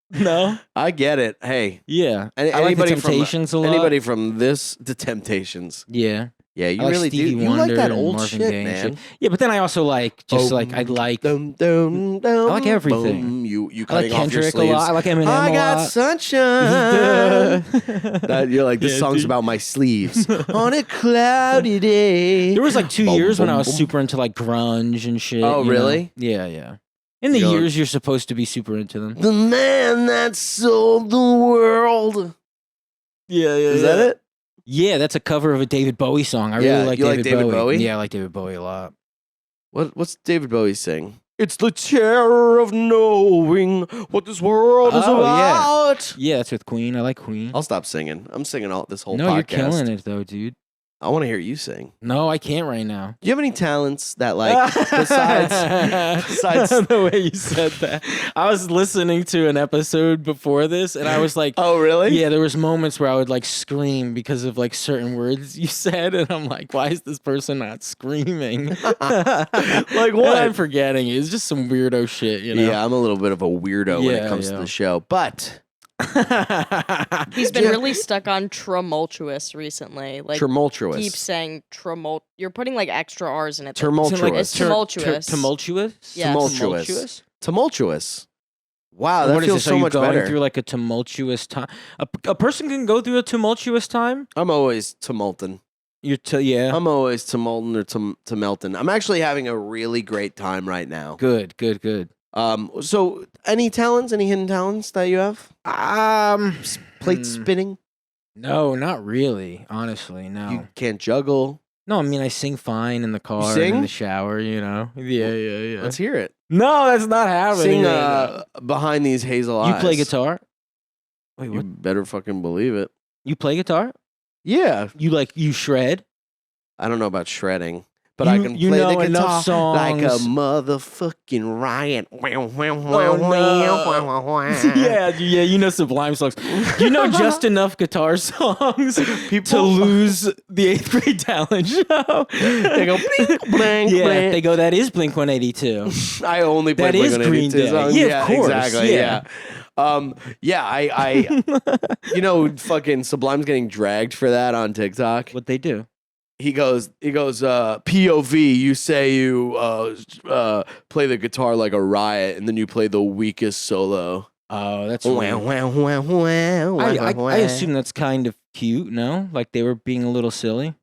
No, I get it. Hey, yeah, I like the Temptations a lot. Anybody from the Temptations? Yeah, you like really Stevie do. You Wonder like that old Marvin shit, Gaye man. Shit. Yeah, but then I also like I like everything. You I like cutting off your Kendrick a sleeves. lot. I like Eminem I a got lot. sunshine. You're like, this song's about my sleeves on a cloudy day. There was like 2 years when I was super into like grunge and shit. Oh, really? Know? Yeah. In the years you're supposed to be super into them. The man that sold the world. Yeah. Is that it? Yeah, that's a cover of a David Bowie song. I really like David Bowie. Yeah, I like David Bowie a lot. What's David Bowie sing? It's the terror of knowing what this world is about. Yeah, that's with Queen. I like Queen. I'll stop singing. I'm singing all this whole podcast. No, you're killing it though, dude. I want to hear you sing. No, I can't right now. Do you have any talents that, like, besides the way you said that? I was listening to an episode before this, and I was like, "Oh, really?" Yeah, there was moments where I would like scream because of like certain words you said, and I'm like, "Why is this person not screaming?" Like what? I'm forgetting. It's just some weirdo shit, you know. Yeah, I'm a little bit of a weirdo when it comes to the show, but. He's been really stuck on tumultuous recently. Like tumultuous. Keep saying You're putting like extra R's in it. Tumultuous. It's tumultuous. Tumultuous. Yes. Tumultuous. Wow, that what feels is this? so Are you much going better. through like a tumultuous time? A person can go through a tumultuous time. I'm always tumulting. Yeah. I'm always tumulting or tumulting. I'm actually having a really great time right now. Good. So any hidden talents that you have? Plate spinning? No, not really. Honestly, no. You can't juggle? No, I mean I sing fine in the car, sing? and in the shower. You know. Yeah. Let's hear it. No, that's not happening. Sing Behind These Hazel Eyes. You play guitar? Wait, You what? better fucking believe it. You play guitar? Yeah. You shred? I don't know about shredding, but I can you play know the guitar enough songs. like a motherfucking riot. Yeah, you know Sublime songs. You know just enough guitar songs to lose the 8th grade talent show. They go blink, blink, Yeah, blink. they go, that is Blink-182. I only play That is Blink-182 Green Day. songs. Yeah, of course. Exactly. Yeah. I you know, fucking Sublime's getting dragged for that on TikTok. What they do? He goes, POV, you say you play the guitar like a riot, and then you play the weakest solo. Oh, that's I I assume that's kind of cute, no? Like they were being a little silly.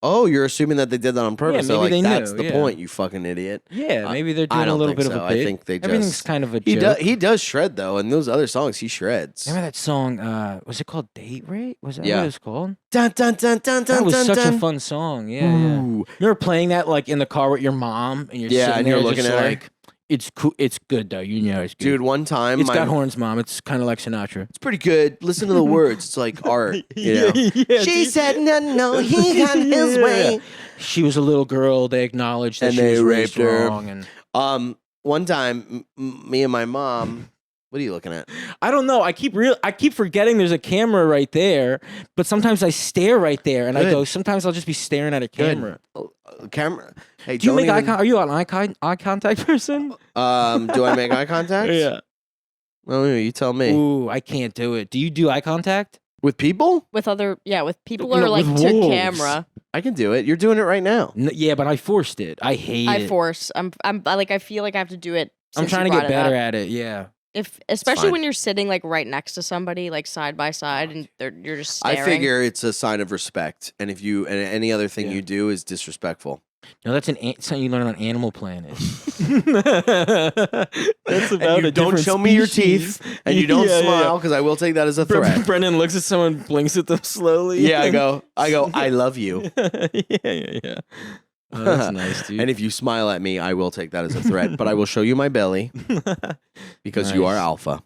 Oh, you're assuming that they did that on purpose. maybe so, like, they that's knew, the yeah. point, you fucking idiot. Yeah, maybe they're I doing a don't little think bit of so. a bit. I think they just... Everything's kind of a joke. He does shred, though, and those other songs, he shreds. Remember that song, was it called Date Rate? Was that Yeah. what it was called? Dun, dun, dun, dun, That dun, was dun, such dun. a fun song. Yeah, yeah. Ooh. Remember playing that like in the car with your mom and you're Yeah, sitting and there you're looking just at her. like, it's cool. It's good though. You know it's good. Dude, one time... It's got horns, mom. It's kind of like Sinatra. It's pretty good. Listen to the words. It's like art. You know? Yeah, She dude. said, no, he got his way. She was a little girl. They acknowledged that And she they was raped raised her. wrong. And One time, me and my mom... What are you looking at? I don't know. I keep forgetting there's a camera right there, but sometimes I stare right there, and I Good. go. Sometimes I'll just be staring at a camera. Camera. Hey, Do you don't make eye even- contact? Are you an eye contact person? Do I make eye contact? Yeah. Well, you tell me. Ooh, I can't do it. Do you do eye contact? With people? With people No, or like with to wolves. camera. I can do it. You're doing it right now. Yeah, but I forced it. I hate I it. force. I feel like I have to do it. I'm since trying you to brought get it better up. at it. Yeah. Especially fine. when you're sitting like right next to somebody, like side by side, and you're just staring. I figure it's a sign of respect, and if you and any other thing Yeah. you do is disrespectful. No, that's something you learn on Animal Planet. That's about And you a don't different show me your species. teeth, and you don't Yeah, smile because I will take that as a threat. Brendan looks at someone, blinks at them slowly. Yeah, I go, I love you. yeah. Oh, that's nice, dude. And if you smile at me, I will take that as a threat, but I will show you my belly because you are Nice. alpha.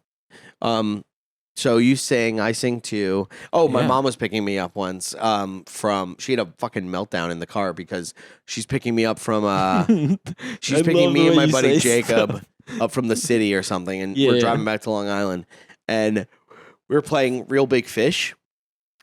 So you sing, I sing too. Oh, my Yeah. mom was picking me up once. She had a fucking meltdown in the car because she's picking me up from. She's I picking love me the and way my you buddy say Jacob stuff. up from the city or something, and Yeah. we're driving back to Long Island, and we were playing Real Big Fish.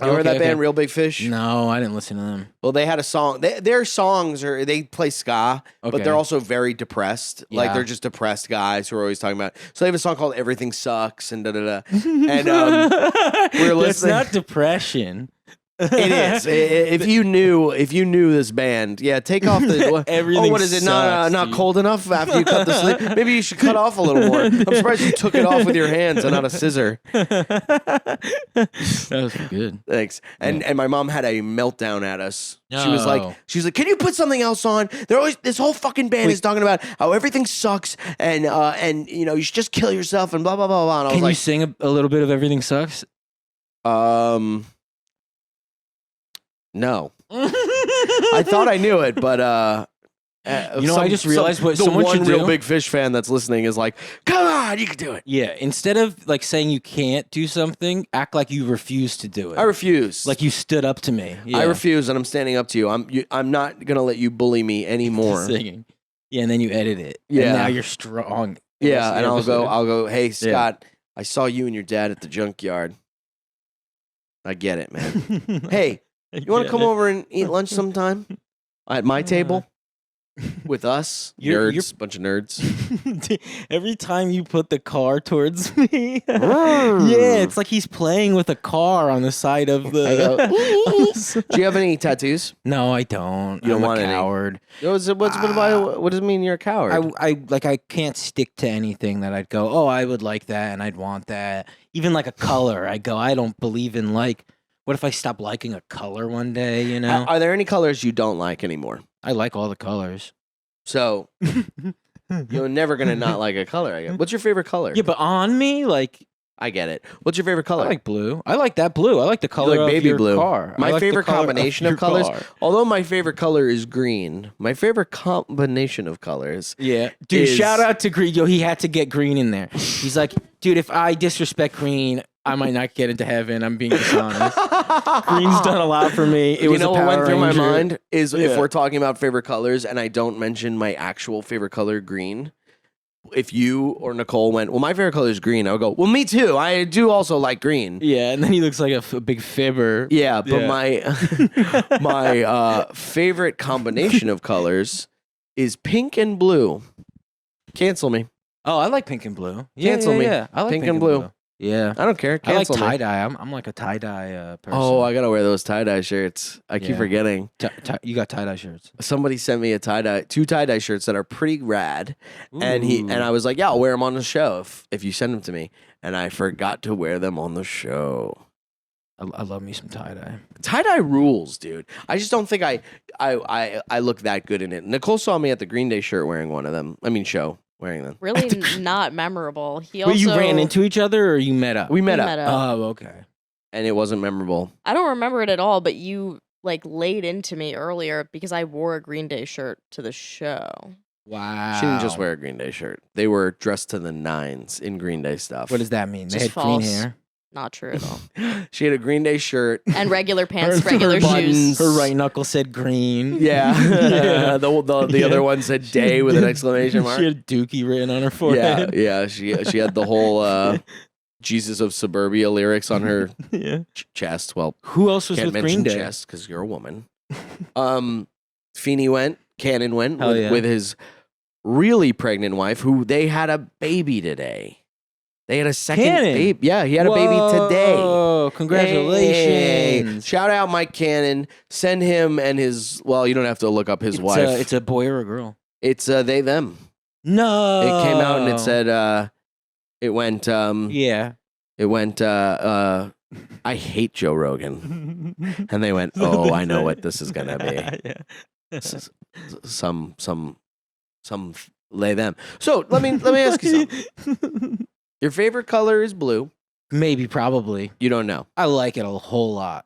You remember Okay, that band, okay. Real Big Fish? No, I didn't listen to them. Well, they had a song. Their songs are they play ska, but Okay. they're also very depressed. Like Yeah. they're just depressed guys who are always talking about. So they have a song called "Everything Sucks" and da da da. And we're That's listening- not depression. It is. If you knew this band, yeah, take off the. Everything what is it? Not sucks, dude. cold enough after you cut the sleeve. Maybe you should cut off a little more. I'm surprised you took it off with your hands and not a scissor. That was good. Thanks. And my mom had a meltdown at us. She was No. like, "Can you put something else on? They're always this whole fucking band is talking about how everything sucks and you know you should just kill yourself and blah blah blah blah." And I Can you was sing a little bit of Everything Sucks? like, no. I thought I knew it, but You know, I just realized what the someone one should Real do. Big Fish fan that's listening is like, "Come on, you can do it." Yeah, instead of like saying you can't do something, act like you refuse to do it. I refuse. Like you stood up to me. Yeah. I refuse, and I'm standing up to you. I'm not gonna let you bully me anymore. Singing. Yeah, and then you edit it. Yeah. And now you're strong. Yeah, and I'll episode. go, "Hey Scott, I saw you and your dad at the junkyard. I get it, man. Hey, you want to come over and eat lunch sometime at my table with us? You're- Bunch of nerds. Every time you put the car towards me, yeah, it's like he's playing with a car on the side of the. Do you have any tattoos? No, I don't. You don't I'm want a any? coward. What does it mean you're a coward? I can't stick to anything that I'd go, oh, I would like that and I'd want that. Even like a color, I go, I don't believe in like. What if I stop liking a color one day? You know, Are there any colors you don't like anymore? I like all the colors. So you're never gonna not like a color. I guess. What's your favorite color? Yeah, but on me, like I get it. What's your favorite color? I like blue. I like that blue. I like the color like of baby your blue. car. I My like the favorite color combination of your colors. car. Although my favorite color is green, my favorite combination of colors. Yeah, dude. is- Shout out to Green. Yo, he had to get green in there. He's like, dude, if I disrespect green, I might not get into heaven. I'm being dishonest. Green's done a lot for me. It was you know a what Power went through my Ranger. mind is if Yeah. we're talking about favorite colors and I don't mention my actual favorite color, green. If you or Nicole went, well, my favorite color is green, I would go, well, me too. I do also like green. Yeah, and then he looks like a big fibber. Yeah, but Yeah. my favorite combination of colors is pink and blue. Cancel me. Oh, I like pink and blue. Yeah, Cancel me. Yeah. I like Pink and blue. Yeah. I don't care. I like Cancel me. tie-dye. I'm like a tie-dye person. Oh, I gotta wear those tie-dye shirts. I keep Yeah. forgetting. You got tie-dye shirts. Somebody sent me two tie-dye shirts that are pretty rad, and I was like, yeah, I'll wear them on the show if you send them to me, and I forgot to wear them on the show. I love me some tie-dye. Tie-dye rules, dude. I just don't think I look that good in it. Nicole saw me at the Green Day shirt wearing one of them. I mean, show wearing them. Really not memorable. He also Wait, you ran into each other or you met up? We met up, Oh, okay. and it wasn't memorable. I don't remember it at all, but you like laid into me earlier because I wore a Green Day shirt to the show. Wow. She didn't just wear a Green Day shirt. They were dressed to the nines in Green Day stuff. What does that mean? They Just had green false. hair. Not true at all. She had a Green Day shirt. And regular pants, Her regular buttons. shoes. Her right knuckle said green. Yeah. Yeah. The other one said day with an exclamation mark. She had Dookie written on her forehead. Yeah. She had the whole Jesus of Suburbia lyrics on her Yeah. chest. Well, Who else was can't with mention Green Day? chest because you're a woman. Feeney went. Cannon went Hell yeah. with his really pregnant wife, who they had a baby today. They had a second Cannon? baby. Yeah, he had a baby today. Oh, congratulations. Hey. Shout out Mike Cannon. Send him and his, well, you don't have to look up his wife. It's a boy or a girl? It's they, them. No. It came out and it said, it went, Yeah. I hate Joe Rogan. And they went, oh, I know what this is going to be. Yeah. S- some lay them. So let me ask you something. Your favorite color is blue. Maybe, probably. You don't know. I like it a whole lot.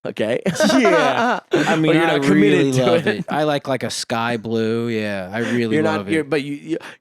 Okay. Yeah. I mean, But you're I not committed really to love it. it. I like a sky blue. Yeah, I really You're love not. it. But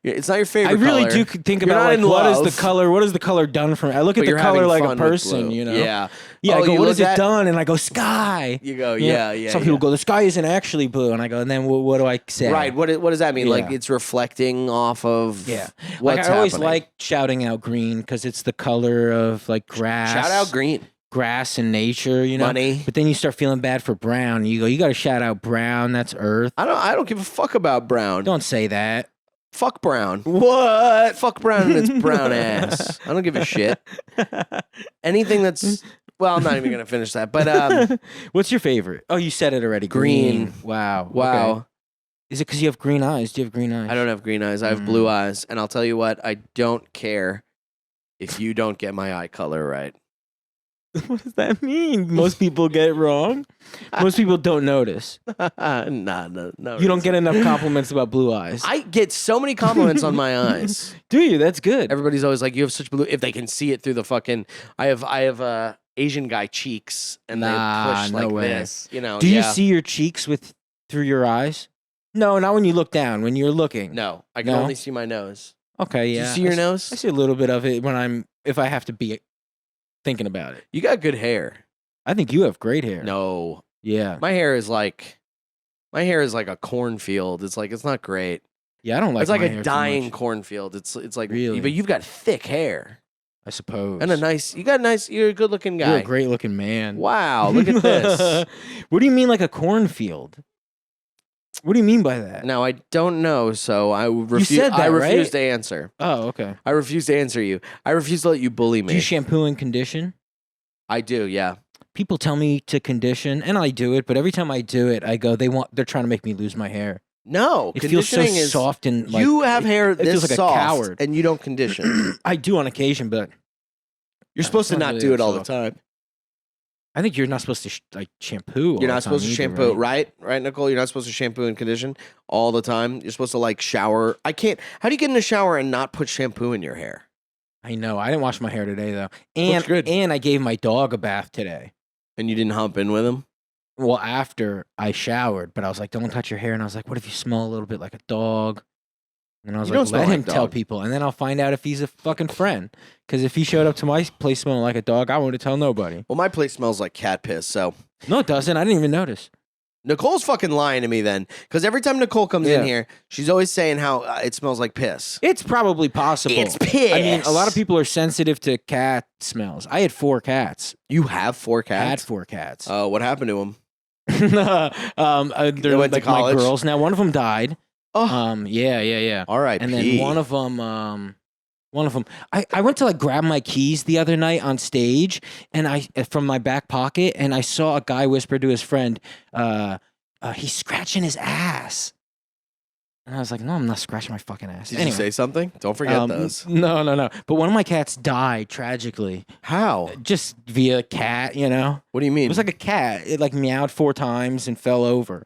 it's not your favorite. I really color. do think You're about not like in what is love. the color? What has the color done for me? I look But at the you're color having like a fun with person, blue. you know? Yeah. Yeah, I Oh, go, you what look has it at- done? And I go, sky. You go. Yeah. Yeah. Some people go, the sky isn't actually blue, and I go, and then what do I say? Right. What does that mean? Yeah. Like it's reflecting off of. Yeah. What's Like I always happening. like shouting out green because it's the color of like grass. Shout out green. grass and nature, you know. Money. But then you start feeling bad for brown. You go, you got to shout out brown. That's earth. I don't give a fuck about brown. Don't say that. Fuck brown. What? Fuck brown and its brown ass. I don't give a shit. Anything that's well, I'm not even gonna finish that. But What's your favorite? Oh, you said it already. Green. Wow. wow. Okay. Is it because you have green eyes? Do you have green eyes? I don't have green eyes. I have Mm. blue eyes. And I'll tell you what, I don't care if you don't get my eye color right. What does that mean? Most people get it wrong. Most people don't notice. No. You don't get enough compliments about blue eyes. I get so many compliments on my eyes. Do you? That's good. Everybody's always like, "You have such blue." If they can see it through the fucking, I have Asian guy cheeks, and Nah, they push no like way. this. You know? Do you yeah. see your cheeks through your eyes? No, not when you look down. When you're looking. No, I can No? only see my nose. Okay, yeah. Do you see your I nose? see a little bit of it if I have to be thinking about it. You got good hair. I think you have great hair. No, Yeah. my hair is like a cornfield. It's not great. Yeah, I don't like It's like my a hair too dying much, cornfield. It's like Really? but you've got thick hair I suppose. and you're a good looking guy. You're a great looking man. Wow, look at this. What do you mean like a cornfield? What do you mean by that? Now I don't know, so I refuse. said that, I refuse right? to answer. Oh, okay. I refuse to answer you. I refuse to let you bully me. Do you shampoo and condition? I do, yeah. People tell me to condition, and I do it, but every time I do it, I go, they're trying to make me lose my hair. No, It feels so conditioning is soft and like you have hair it this feels like soft, a coward. and you don't condition. I do on occasion, but You're supposed to not not really do that it all the soft. time. I think you're not supposed to shampoo. all You're the not supposed to time either, shampoo, right? right, Nicole? You're not supposed to shampoo and condition all the time. You're supposed to like shower. I can't. How do you get in the shower and not put shampoo in your hair? I know. I didn't wash my hair today though, and good. and I gave my dog a bath today. And you didn't hump in with him? Well, after I showered, but I was like, "Don't touch your hair," and I was like, "What if you smell a little bit like a dog?" And I was You don't like, smell let like him tell dog. people, and then I'll find out if he's a fucking friend. Because if he showed up to my place smelling like a dog, I wouldn't tell nobody. Well, my place smells like cat piss, so No, it doesn't. I didn't even notice. Nicole's fucking lying to me then. Because every time Nicole comes in Yeah. here, she's always saying how it smells like piss. It's probably possible. It's piss. I mean, a lot of people are sensitive to cat smells. I had 4 cats. You have 4 I had cats? 4 cats. What happened to them? They're went to like my college? girls. Now, one of them died. Oh, Yeah. R.I.P. And then one of them, I went to like grab my keys the other night on stage, and from my back pocket, and I saw a guy whisper to his friend, he's scratching his ass. And I was like, no, I'm not scratching my fucking ass. Did you say something? Don't forget those. No. But one of my cats died tragically, How? just via cat, you know? What do you mean? It was like a cat. It like meowed 4 times and fell over.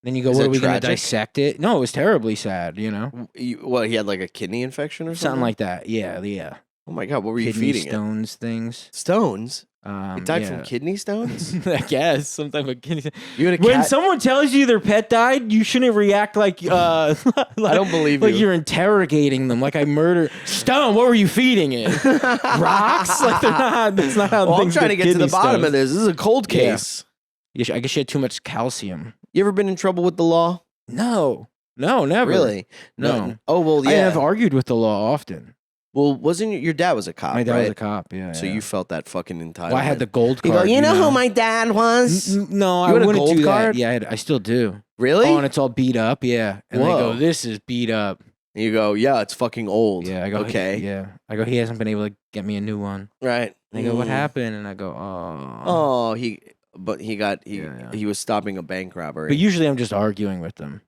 Then you go, Is what that are we going to tragic? dissect it? No, it was terribly sad, you know? What, he had like a kidney infection or Something something? like that. Yeah. Oh my God, what were you Kidney feeding stones things. it? Stones? It died yeah. from kidney stones? I guess some type of kidney. You had a When cat? someone tells you their pet died, you shouldn't react like I don't believe like you. you're interrogating them. Like I murder Stone. What were you feeding it? Rocks? Like they're not. That's not how Well, I'm things trying to get to the kidney bottom stones. of this. This is a cold Yeah. case. I guess she had too much calcium. You ever been in trouble with the law? No, never. Really? No. Oh, well, I yeah. have argued with the law often. Well, wasn't your dad was a cop, My dad right? was a cop. Yeah. So yeah. you felt that fucking entitlement. Well, I had the gold You card. go, you know who my dad was? No, I You had a wouldn't gold do card? that. Yeah, I still do. Really? Oh, and it's all beat up. Yeah, and they Whoa. go, "This is beat up." And you go, yeah, it's fucking old. Yeah, I go, okay. Yeah, I go. He hasn't been able to get me a new one. Right. And they go, "What Mm. happened?" And I go, "Oh." Oh, he Yeah. he was stopping a bank robbery. But usually, I'm just arguing with them.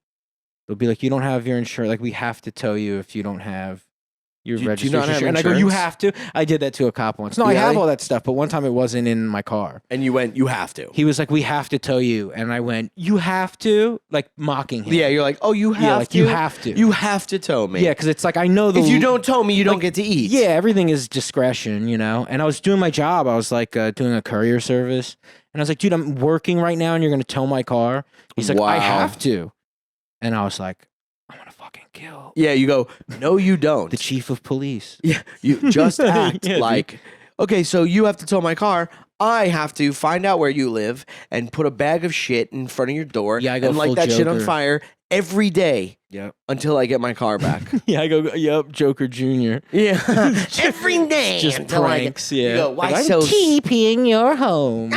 They'll be like, "You don't have your insurance. Like, we have to tell you if you don't have your Do you registration." not have and I go, "You insurance? have to." I did that to a cop once. No, I have Really? all that stuff, but one time it wasn't in my car. And you went, you have to. He was like, "We have to tell you," and I went, "You have to," like mocking him. Yeah, you're like, oh, you have Yeah, like to. you have to. You have to tow me. Yeah, because it's like I know the. If you don't tow me, you don't like, get to eat. Yeah, everything is discretion, you know. And I was doing my job. I was like doing a courier service, and I was like, "Dude, I'm working right now, and you're gonna tow my car." He's like, "I Wow. have to," and I was like, "I'm gonna fucking kill Yeah, you go, no, you don't. the chief of police." Yeah, you just act Yeah, dude. like, okay, so you have to tow my car. I have to find out where you live and put a bag of shit in front of your door Yeah, I go and light full that shit on Joker. fire every day Yep. until I get my car back. Yeah, I go, "Yep, Joker Jr." Yeah, every day Just until pranks. I get, Yeah. You go, why Like, so? I'm TPing your home.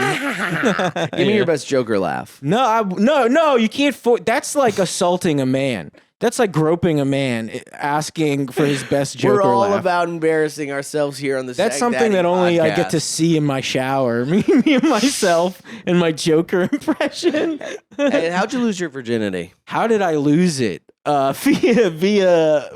Give me your best Joker laugh. No, you can't. That's like assaulting a man. That's like groping a man, asking for his best Joker We're all laugh. about embarrassing ourselves here on the That's Sagdaddy something that only I get to podcast. see in my shower. Me and myself and my Joker impression. Hey, how'd you lose your virginity? How did I lose it? Via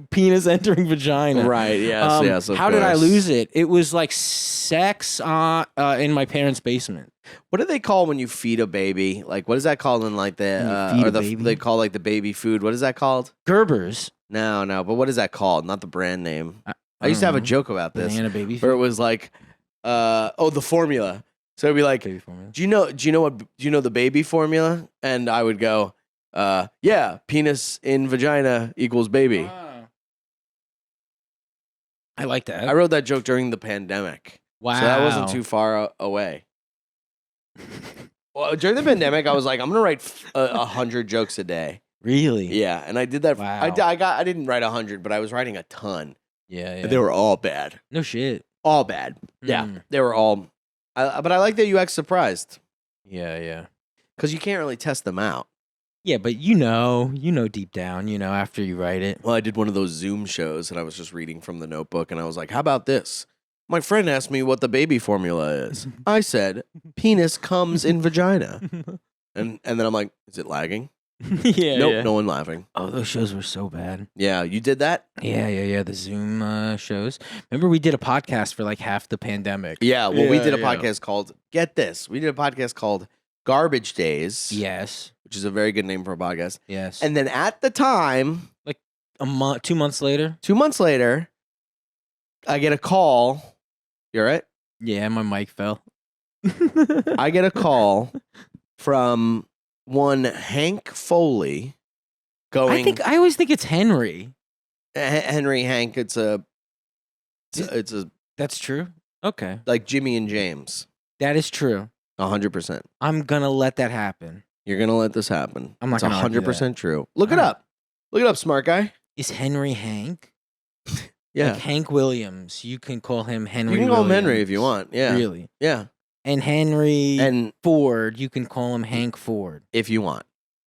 penis entering vagina. Right. Yes. Of How did I course. lose it? It was like sex in my parents' basement. What do they call when you feed a baby? Like, what is that called in like When you the feed or a the baby? they call like the baby food? What is that called? Gerber's. No. But what is that called? Not the brand name. I I used to have a don't know. joke about this, Banana baby where it food. was like, the formula. So it'd be like, Baby formula. do you know the baby formula? And I would go, yeah, penis in vagina equals baby. I like that. I wrote that joke during the pandemic. Wow. So that wasn't too far away. Well, during the pandemic, I was like, I'm gonna write 100 jokes a day. Really? Yeah, and I did that. Wow. I didn't write 100, but I was writing a ton. Yeah. And they were all bad. No shit. All bad. Yeah, Mm. they were all. But I like that you act surprised Yeah. because you can't really test them out. Yeah, but you know deep down, after you write it. Well, I did one of those Zoom shows, and I was just reading from the notebook, and I was like, "How about this?" My friend asked me what the baby formula is. I said, "Penis comes in vagina," and then I'm like, "Is it lagging?" Yeah. Nope, yeah. no one laughing. Oh, those shows were so bad. Yeah, you did that. Yeah. The Zoom shows. Remember, we did a podcast for like half the pandemic. Yeah, well, we Yeah, did a yeah. podcast called, get this, we did a podcast called Garbage Days, Yes. which is a very good name for a podcast. Yes. And then at the time, a month, 2 months later. 2 months later, I get a call. You're right. Yeah, my mic fell. I get a call from one Hank Foley, going. I always think it's Henry. Henry, Hank. It's a That's true. Okay, like Jimmy and James. that is true. 100%. I'm gonna let that happen. You're gonna let this happen. I'm not It's gonna argue 100% true. Look it Alright. up. Look it up, smart guy. Is Henry Hank? Yeah. Like Hank Williams. You can call him Henry. You can call him Henry Williams. if you want. Yeah. Really. Yeah. And Henry And Ford. You can call him Hank Ford. if you want.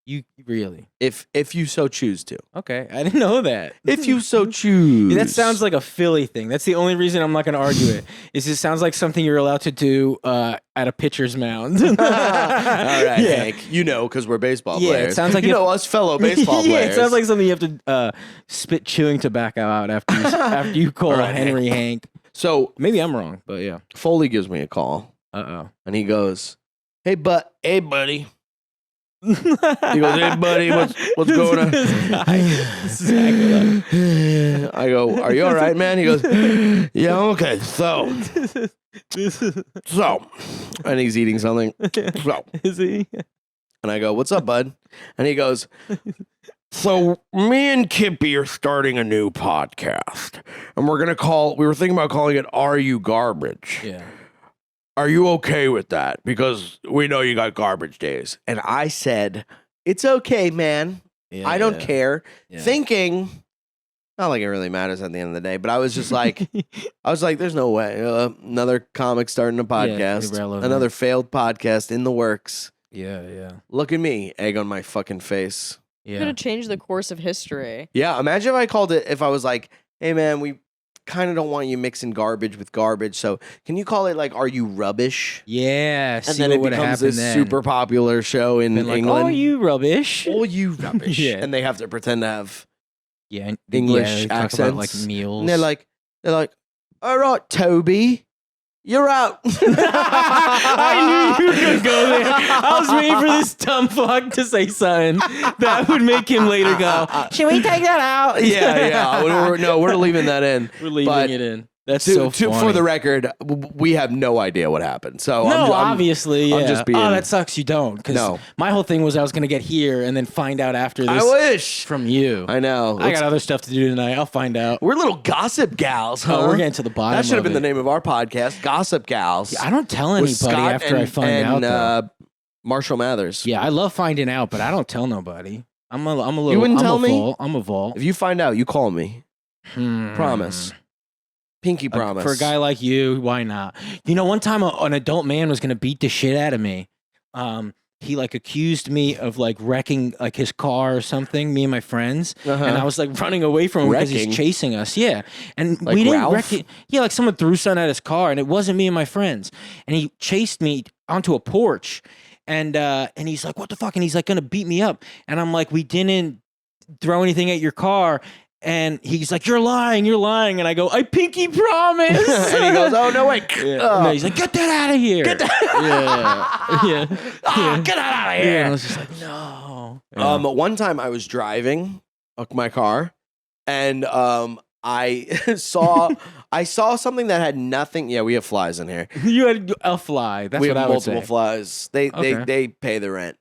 You really? If you so choose to. Okay, I didn't know that. If you so choose. That sounds like a Philly thing. That's the only reason I'm not going to argue it. Is it sounds like something you're allowed to do at a pitcher's mound. All right, Yeah. Hank. You know, because we're baseball Yeah, it players. sounds like you you- know us fellow baseball Yeah, players. it sounds like something you have to spit chewing tobacco out after you call All right, Henry Hank. So Maybe I'm wrong, but yeah. Foley gives me a call and he goes, "Hey, buddy." He goes, "Hey, buddy, what's going on?" I go, "Are you all right, man?" He goes, "Yeah, I'm okay." So, and he's eating something. So, Is he? and I go, "What's up, bud?" And he goes, "So me and Kippy are starting a new podcast, and we were thinking about calling it Are You Garbage? Yeah. Are you okay with that? Because we know you got garbage days." And I said, "It's okay, man. I don't care." Yeah. Thinking, not like it really matters at the end of the day, but I was just like, there's no way. Another comic starting a podcast, irrelevant. another failed podcast in the works. Yeah. Look at me, egg on my fucking face. Could Yeah. have changed the course of history. Yeah, imagine if I was like, "Hey, man, we kind of don't want you mixing garbage with garbage, so can you call it like Are You Rubbish?" Yeah. And See then what it would have becomes happened this then. super popular show in Been like, England. oh, you rubbish. Oh, you rubbish. Yeah. And they have to pretend to have, Yeah. and- English yeah, they talk about, like accents. meals. and they're like, "All right, Toby, you're out." I knew you were gonna go there. I was waiting for this dumb fuck to say something that would make him later go, should we take that out? yeah. We're leaving that in. We're leaving But it in. That's so funny. For the record, we have no idea what happened. So no, I'm obviously, yeah. I'm just being. Oh, that sucks. You don't. Because No. my whole thing was I was gonna get here and then find out after this I wish. from you. I know. I got other stuff to do tonight. I'll find out. We're little gossip gals, huh? Oh, we're getting to the bottom. That should have been of the it. name of our podcast, Gossip Gals. I don't tell with anybody Scott after I find out. Though. Marshall Mathers. Yeah, I love finding out, but I don't tell nobody. I'm a little. You wouldn't I'm tell a me? Vault. I'm a vault. If you find out, you call me. Hmm. Promise. Pinky promise. For a guy like you, why not? You know, one time an adult man was gonna beat the shit out of me. He like accused me of like wrecking like his car or something. Me and my friends, and I was like running away from him because Wrecking? he's chasing us. Yeah, and Like we didn't Ralph? wreck it. Yeah, like someone threw something at his car, and it wasn't me and my friends. And he chased me onto a porch, and he's like, "What the fuck?" And he's like gonna beat me up, and I'm like, "We didn't throw anything at your car." And he's like, "You're lying, you're lying." And I go, "I pinky promise." And he goes, "Oh, no, wait." Yeah. No, he's like, "Get that out of here." Get that- yeah. Get out of Yeah. here. And I was just like, no. Yeah. One time I was driving my car and I saw something that had nothing. Yeah, we have flies in here. You had a fly. That's we what have I would multiple say. flies. Okay. They pay the rent.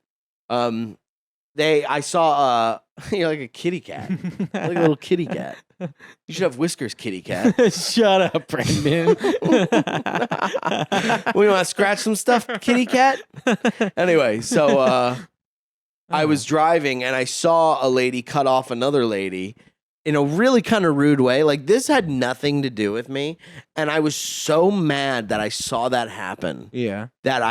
I saw you're like a kitty cat. Like a little kitty cat. You should have whiskers, kitty cat. Shut up, Brendan. We want to scratch some stuff, kitty cat? Anyway, so I was driving and I saw a lady cut off another lady in a really kind of rude way. Like this had nothing to do with me. And I was so mad that I saw that happen Yeah. that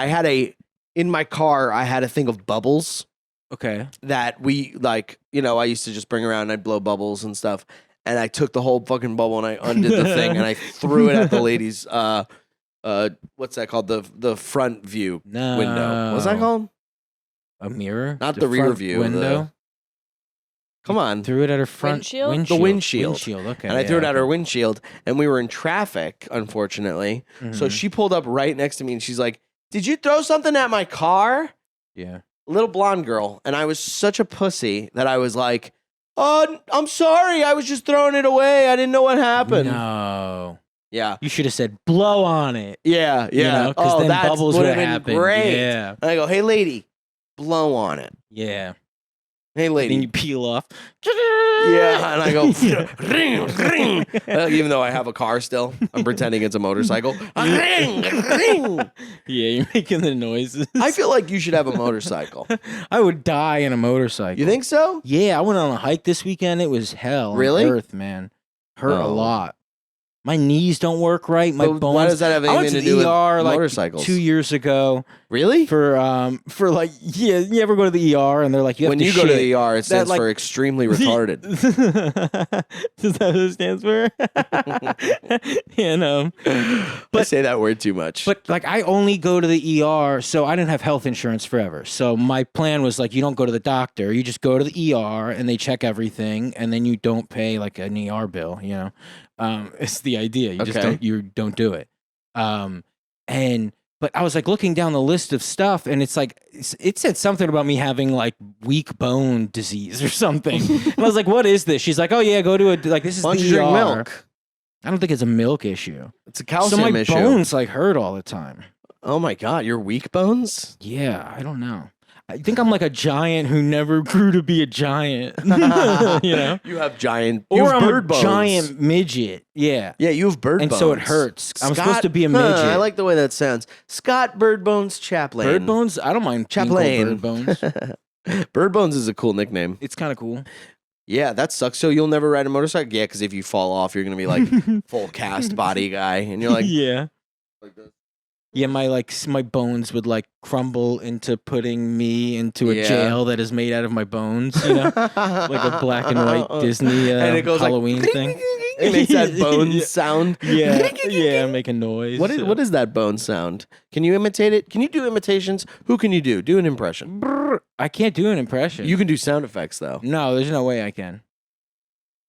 in my car, I had a thing of bubbles Okay. that I used to just bring around and I'd blow bubbles and stuff. And I took the whole fucking bubble and I undid the thing and I threw it at the lady's, what's that called? The front view No. window. What's that called? A mirror? Not the rear front view, window? Come on. Threw it at her front Windshield? The windshield. Windshield, okay. And I threw it yeah, at her okay. windshield and we were in traffic, unfortunately. So Mhm. she pulled up right next to me and she's like, "Did you throw something at my car?" Yeah. Little blonde girl. And I was such a pussy that I was like, "Oh, I'm sorry. I was just throwing it away. I didn't know what happened." No. Yeah. You should have said, blow on it. Yeah. You know, because then that bubbles would would have have been happened. great. Yeah. And I go, "Hey, lady, blow on it." Yeah. Hey, Then lady. you peel off. Yeah, and I go, ring, ring. Even though I have a car still, I'm pretending it's a motorcycle. Ring, ring. Yeah, you're making the noises. I feel like you should have a motorcycle. I would die in a motorcycle. You think so? Yeah, I went on a hike this weekend. It was hell on Really? earth, man. Hurt a Oh. lot. My knees don't work right. My But bones. why does that have I went anything to to do the with ER like motorcycles? 2 years ago Really? for like you ever go to the ER and they're like you have When to you shit. go to the ER, it That, stands like- for extremely retarded. Is that what it stands for? And I say that word too much. but like I only go to the ER, so I didn't have health insurance forever. So my plan was like you don't go to the doctor, you just go to the ER and they check everything, and then you don't pay like an ER bill. You know, it's the idea. You just Okay. don't do it. But I was like looking down the list of stuff, and it's like it said something about me having like weak bone disease or something. And I was like, "What is this?" She's like, "Oh yeah, go to a like this is Why don't the you drink ER." milk? I don't think it's a milk issue. It's a So calcium my issue. bones like hurt all the time. Oh my God, your weak bones? Yeah, I don't know. I think I'm like a giant who never grew to be a giant. You know, You have giant. You or have I'm bird a bones. giant midget. Yeah. Yeah, you have bird And bones. so it hurts. I'm supposed to be a Huh, midget. I like the way that sounds. Scott Bird Bones Chaplain. Bird bones. I don't mind being called Chaplain. bird bones. Bird Bones is a cool nickname. It's kind of cool. Yeah, that sucks. So you'll never ride a motorcycle? Yeah, because if you fall off, you're gonna be like full cast body guy, and you're like, yeah. like this. Yeah, my bones would like crumble into putting me into a Yeah. jail that is made out of my bones, you know? Like a black and white Disney and it goes Halloween like, thing. It makes that bone Yeah. sound. Yeah, make a noise. What is that bone sound? Can you imitate it? Can you do imitations? Who can you do? Do an impression. I can't do an impression. You can do sound effects though. No, there's no way I can.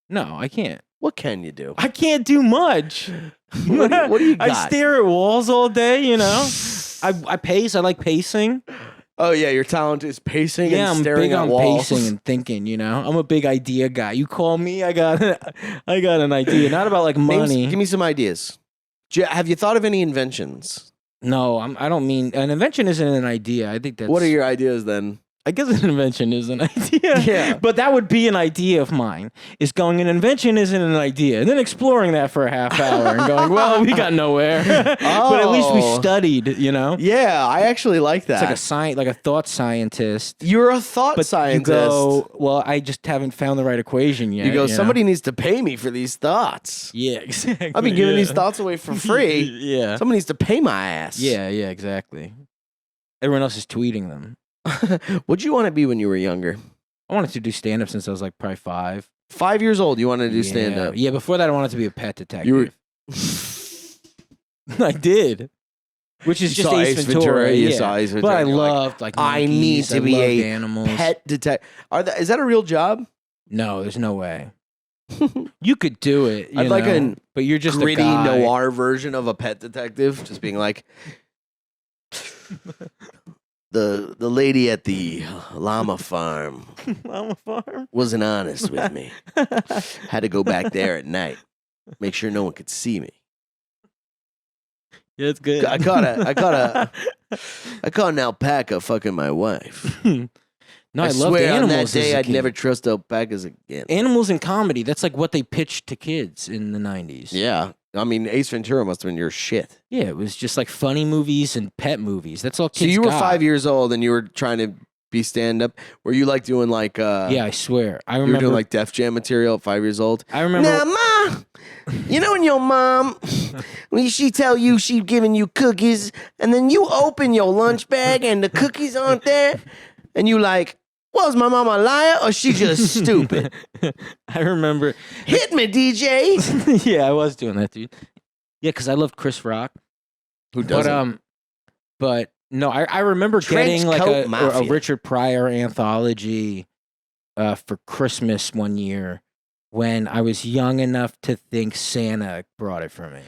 No, I can't. What can you do? I can't do much. What do you got? I stare at walls all day, you know? I pace. I like pacing. Oh yeah, your talent is pacing Yeah, and I'm staring big at on walls. pacing and thinking, you know? I'm a big idea guy. You call me, I got an idea. Not about like money. Give me some ideas. Have you thought of any inventions? No, I don't mean an invention isn't an idea. I think that's What are your ideas then? I guess an invention is an idea. Yeah. But that would be an idea of mine. Is going an invention isn't an idea. And then exploring that for a half hour and going, well, we got nowhere. But at least we Oh. studied, you know? Yeah, I actually like that. It's like a thought scientist. You're a thought But scientist. you go, well, I just haven't found the right equation yet. You go, know? somebody needs to pay me for these thoughts. Yeah, exactly. I've been giving yeah. these thoughts away for free. Yeah. Somebody needs to pay my ass. Yeah, exactly. Everyone else is tweeting them. What'd you want to be when you were younger? I wanted to do stand up since I was like probably 5. 5 years old, you wanted to do stand up. Yeah, before that I wanted to be a pet detective. You were I did. Which is You just saw Ace Ventura. You yeah. saw Ace But Ventura. I and you're like, loved like I need monkeys, to I be loved a animals. pet detective. Is that a real job? No, there's no way. You could do it. I'd you like know, a but you're just Gritty a guy. noir version of a pet detective, just being like the lady at the llama farm I'm a farm. wasn't honest with me. Had to go back there at night, make sure no one could see me. Yeah, it's good. I caught an alpaca fucking my wife. No, I, loved swear on animals. that as day a I'd kid. never trust alpacas again. Animals in comedy. That's like what they pitched to kids in the 90s. Yeah, I mean Ace Ventura must have been your shit. Yeah, it was just like funny movies and pet movies. That's all kids So you were got. 5 years old and you were trying to be stand up. Were you like doing like Yeah, I swear. I you were remember doing like Def Jam material at 5 years old? I remember Now, Ma, you know when your mom, when she tell you she giving you cookies, and then you open your lunch bag and the cookies aren't there, and you like, was my mom a liar or she just stupid? I remember Hit me, DJ. yeah, I was doing that, dude. Yeah, because I loved Chris Rock. Who doesn't? But no, I remember Trench getting like coat a mafia. Richard Pryor anthology for Christmas one year when I was young enough to think Santa brought it for me.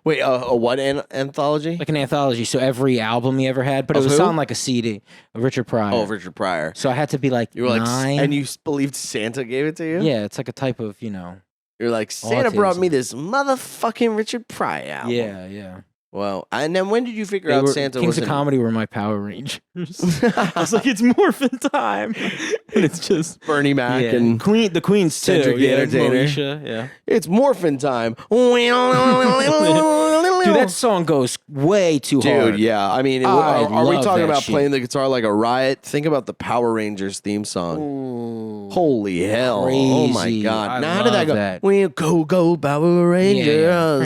Wait, a what anthology? Like an anthology, so every album he ever had, but it Of was who? on like a CD of Richard Pryor. Oh, Richard Pryor. So I had to be like You were like, 9. and you believed Santa gave it to you? Yeah, it's like a type of, You're like, Santa brought Autism. me this motherfucking Richard Pryor album. yeah. Well, and then when did you figure out Santa Kings was of Comedy were my Power Rangers. I was like, it's morphin time, and it's just Bernie Mac and the Queens too. Cedric the Entertainer. Moesha, yeah. It's morphin time. Dude, that song goes way too hard. Dude, yeah. I mean, are we talking about playing the guitar like a riot? Think about the Power Rangers theme song. Ooh, Holy hell. crazy. Oh my God. Now how did that go? That. We go Power Rangers. Yeah.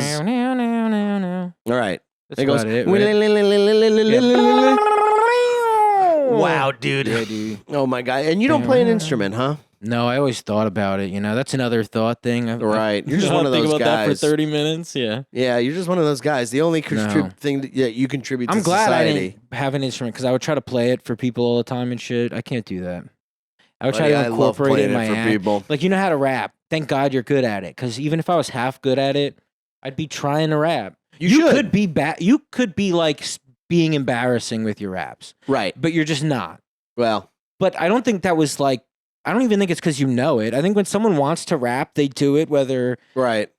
All right. That's It goes. about it, right? Wow, dude. Yeah, dude. Oh my God. And you don't play an instrument, huh? No, I always thought about it. That's another thought thing. Right. You're just one of those think about guys. that for 30 minutes. Yeah. Yeah, you're just one of those guys. The only thing that you contribute to I'm glad society. I didn't have an instrument because I would try to play it for people all the time and shit. I can't do that. I would try to I love incorporate it playing in my it for act. people. Like, you know how to rap. Thank God you're good at it. Because even if I was half good at it, I'd be trying to rap. You could be You could be like being embarrassing with your raps. Right. But you're just not. Well. But I don't think that was like, I don't even think it's because you know it. I think when someone wants to rap, they do it whether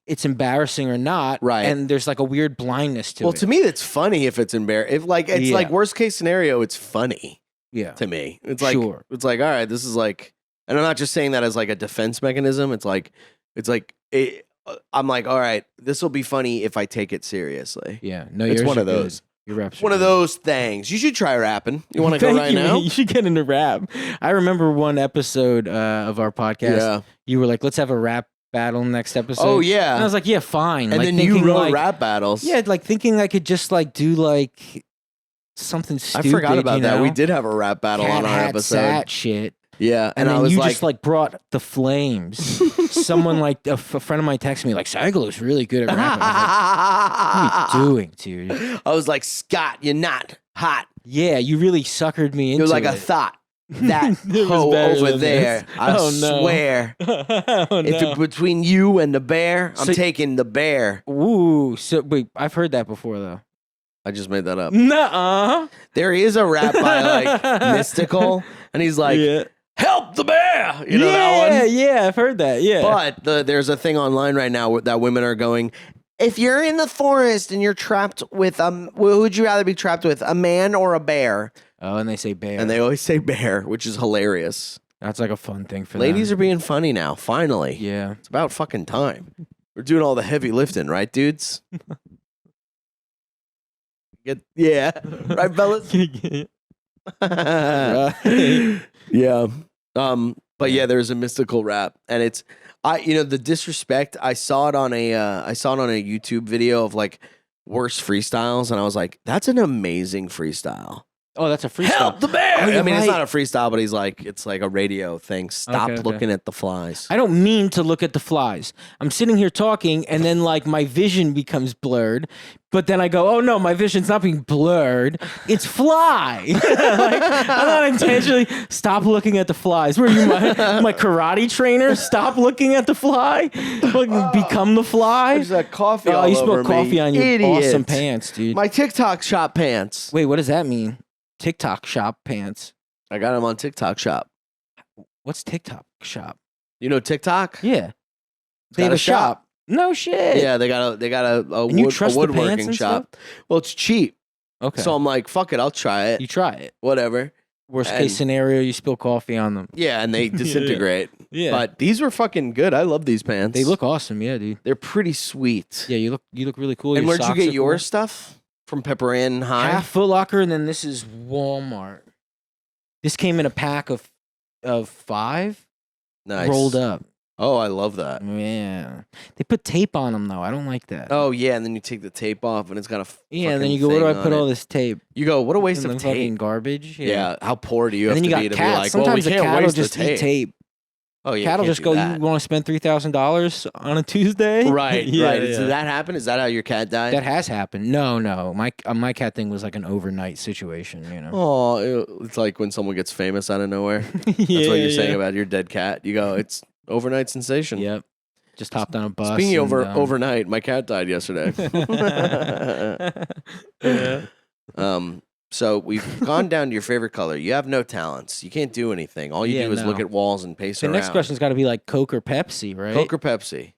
it's embarrassing or not. Right. And there's like a weird blindness to it. Well, to me, it's funny if it's embarrassing. If it's like worst case scenario, it's funny. Yeah. To me, it's like it's like, all right, this is like, and I'm not just saying that as like a defense mechanism. I'm like, all right, this will be funny if I take it seriously. Yeah. No, it's one of those. Your raps one of those things. You should try rapping. You want to go right now? You should get into rap. I remember one episode of our podcast. Yeah. You were like, let's have a rap battle next episode. Oh, yeah. And I was like, yeah, fine. And like, then you wrote rap battles. Yeah, like thinking I could just like do like something stupid. I forgot about that. We did have a rap battle on our episode. That shit. Yeah, and then I was you just like brought the flames. Someone like a friend of mine texted me like, Sagalow's really good at rapping. Like, what are you doing, dude? I was like, Scott, you're not hot. Yeah, you really suckered me into it. It was like a thought. That hoe over there, I swear. If between you and the bear, I'm taking the bear. Ooh, so wait, I've heard that before though. I just made that up. Nuh-uh. There is a rap by like Mystical, and he's like, help the bear. You know that one? Yeah, I've heard that. Yeah. But there's a thing online right now that women are going, if you're in the forest and you're trapped with who would you rather be trapped with, a man or a bear? Oh, and they say bear. And they always say bear, which is hilarious. That's like a fun thing for Ladies them. are being funny now, finally. Yeah. It's about fucking time. We're doing all the heavy lifting, right, dudes? Yeah. Right, fellas? Yeah. But yeah, there's a Mystical rap, and it's the disrespect. I saw it on a YouTube video of like worst freestyles, and I was like, that's an amazing freestyle. Oh, that's a freestyle. Help the bear. Oh, I mean, it's not a freestyle, but it's like a radio thing. Stop looking at the flies. I don't mean to look at the flies. I'm sitting here talking, and then like my vision becomes blurred. But then I go, oh no, my vision's not being blurred. It's fly. Like, I'm not intentionally. Stop looking at the flies. Were you my karate trainer? Stop looking at the fly. Like, become the fly. There's that coffee. Oh, all you over spilled coffee me. on your Idiot. awesome pants, dude. My TikTok shop pants. Wait, what does that mean? TikTok shop pants. I got them on TikTok shop. What's TikTok shop? You know TikTok? Yeah, they have a shop. No shit. Yeah, they got a woodworking shop. Well, it's cheap. Okay. So I'm like, fuck it, I'll try it. You try it. Whatever. Worst case scenario, you spill coffee on them. Yeah, and they disintegrate. Yeah. But these were fucking good. I love these pants. They look awesome, yeah, dude. They're pretty sweet. Yeah, you look really cool. And your where'd you socks get are your cool. stuff? From Pepper Inn High? Half Foot Locker, and then this is Walmart. This came in a pack of 5. Nice. Rolled up. Oh, I love that. Yeah. They put tape on them, though. I don't like that. Oh, yeah, and then you take the tape off, and it's got a and then you go, where do I put all this tape? You go, what a waste of fucking tape. Garbage? Yeah, how poor do you have and then to you be got to cats. be like, Sometimes well, we a can't cat will waste just the tape. eat tape. Oh, yeah, Cat will just go, you want to spend $3,000 on a Tuesday? Right, Yeah, right. yeah. Did that happen? Is that how your cat died? That has happened. No. My cat thing was like an overnight situation, you know. Oh, it's like when someone gets famous out of nowhere. That's what you're saying about your dead cat. You go, it's overnight sensation. Yep. Just hopped on a bus. Speaking of overnight, my cat died yesterday. Yeah. So we've gone down to your favorite color. You have no talents. You can't do anything. All you do is look at walls and pace around. The next question's got to be like Coke or Pepsi, right? Coke or Pepsi?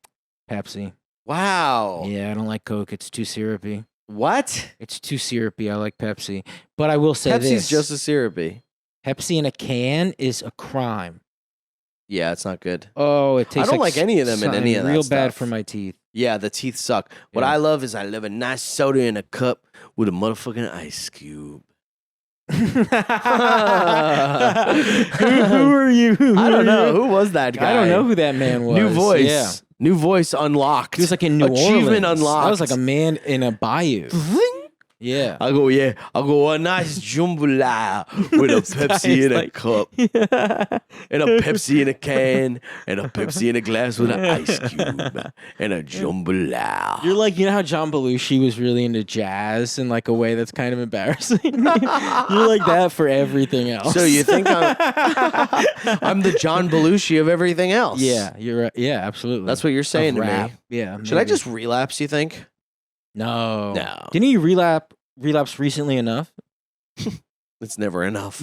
Pepsi. Wow. Yeah, I don't like Coke. It's too syrupy. What? It's too syrupy. I like Pepsi. But I will say Pepsi's this. just as syrupy. Pepsi in a can is a crime. Yeah, it's not good. Oh, it tastes I don't like any of them in something any of that real bad stuff. for my teeth. Yeah, the teeth suck. What Yeah. I love is I love a nice soda in a cup with a motherfucking ice cube. who are you? I don't know. Who was that guy? I don't know who that man was. New voice. Yeah. New voice unlocked. He was like in New Achievement Orleans. unlocked. That was like a man in a bayou. Yeah. I go a nice jambalaya with a This guy Pepsi is in a like- cup and a Pepsi in a can and a Pepsi in a glass with an ice cube and a jambalaya. You're like, you know how John Belushi was really into jazz in like a way that's kind of embarrassing? You're like that for everything else. So you think I'm the John Belushi of everything else? Yeah, you're right. Yeah, absolutely. That's what you're saying to rap. me. Yeah. Should I maybe. just relapse, you think? No. No. Didn't you relapse recently enough? It's never enough.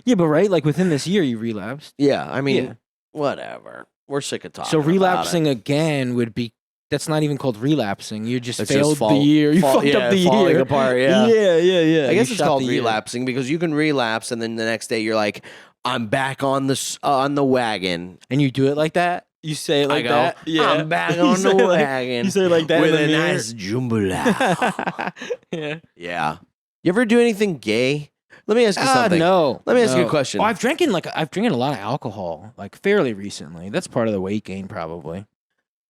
Yeah, but right, like within this year, you relapsed. Yeah, I mean, Yeah. whatever. We're sick of talking So about relapsing it. again would be. That's not even called relapsing. You just It's failed just the year. You fucked yeah, up the falling year. apart, yeah. Yeah. I guess You it's shot called the year. relapsing because you can relapse and then the next day you're like, I'm back on the wagon. And you do it like that. You say it like I go, that. Yeah. I'm back You on say the it like- wagon. You say it like that with in the a mirror. nice jambalaya. Yeah. Yeah. You ever do anything gay? Let me ask you something. No. Let me ask you a no. question. Oh, I've drinking a lot of alcohol, like fairly recently. That's part of the weight gain, probably.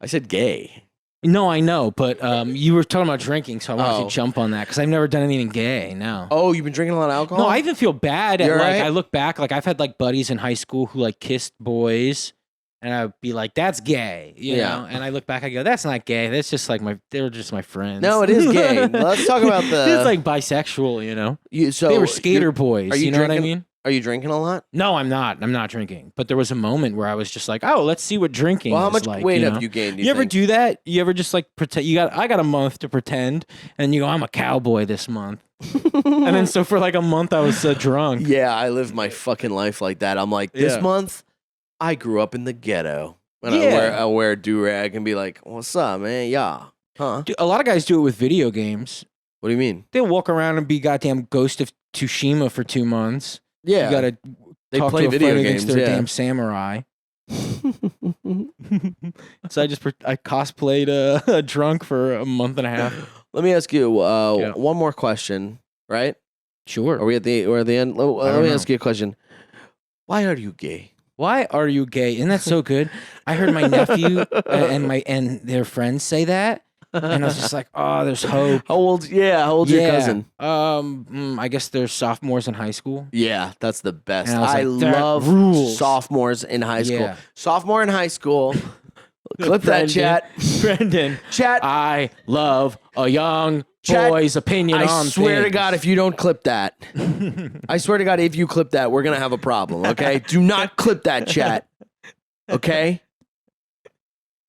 I said gay. No, I know, but you were talking about drinking, so I wanted Oh. to jump on that because I've never done anything gay. No. Oh, you've been drinking a lot of alcohol? No, I even feel bad at You're like right. I look back, like I've had like buddies in high school who like kissed boys, and I'd be like, "That's gay," you Yeah. know. And I look back, I go, "That's not gay. That's just like they were just my friends." No, it is gay. Let's talk about the. It's like bisexual, you know. So They were skater boys. are you You know what I drinking- mean? Are you drinking a lot? No, I'm not. I'm not drinking. But there was a moment where I was just like, "Oh, let's see what drinking." Well, how is much like, weight you have know? you gained? You ever think? do that? You ever just like pretend? I got a month to pretend, and you go, "I'm a cowboy this month," and then so for like a month I was drunk. Yeah, I live my fucking life like that. I'm like, this Yeah. month, I grew up in the ghetto. And Yeah. I wear a do-rag and be like, what's up, man? Yeah. Huh? A lot of guys do it with video games. What do you mean? They'll walk around and be goddamn Ghost of Tsushima for 2 months. Yeah. You gotta they talk play to a video friend games, against their yeah. damn samurai. So I cosplayed a drunk for a month and a half. Let me ask you Yeah. one more question, right? Sure. Are we at the end? Let don't me know. ask you a question. Why are you gay? Why are you gay? Isn't that so good? I heard my nephew and their friends say that, and I was just like, oh, there's hope. How old's your cousin? I guess they're sophomores in high school. Yeah, that's the best. And I I, was like, that love rules. sophomores in high school. Yeah. Sophomore in high school. Clip that, chat. Brendan. Chat. I love a young Chat, boy's opinion I on swear to things. God, if you don't clip that, I swear to God, if you clip that, we're gonna have a problem. Okay, do not clip that, chat. Okay.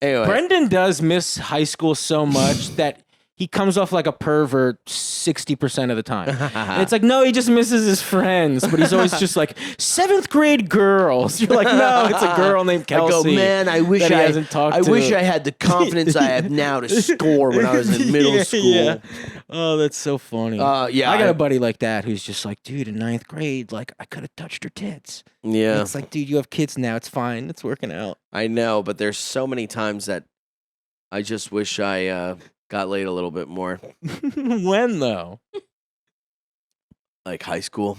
Anyway, Brendan does miss high school so much that he comes off like a pervert 60% of the time. And it's like, no, he just misses his friends, but he's always just like 7th grade girls. You're like, no, it's a girl named Kelsey. I go, man. I wish that he hasn't talked I to. wish I had the confidence I have now to score when I was in middle Yeah, school. yeah. Oh, that's so funny. Yeah, I got a buddy like that who's just like, dude, in 9th grade, like I could have touched her tits. Yeah, It's like, dude, you have kids now. It's fine. It's working out. I know, but there's so many times that I just wish I got laid a little bit more, When though? like high school.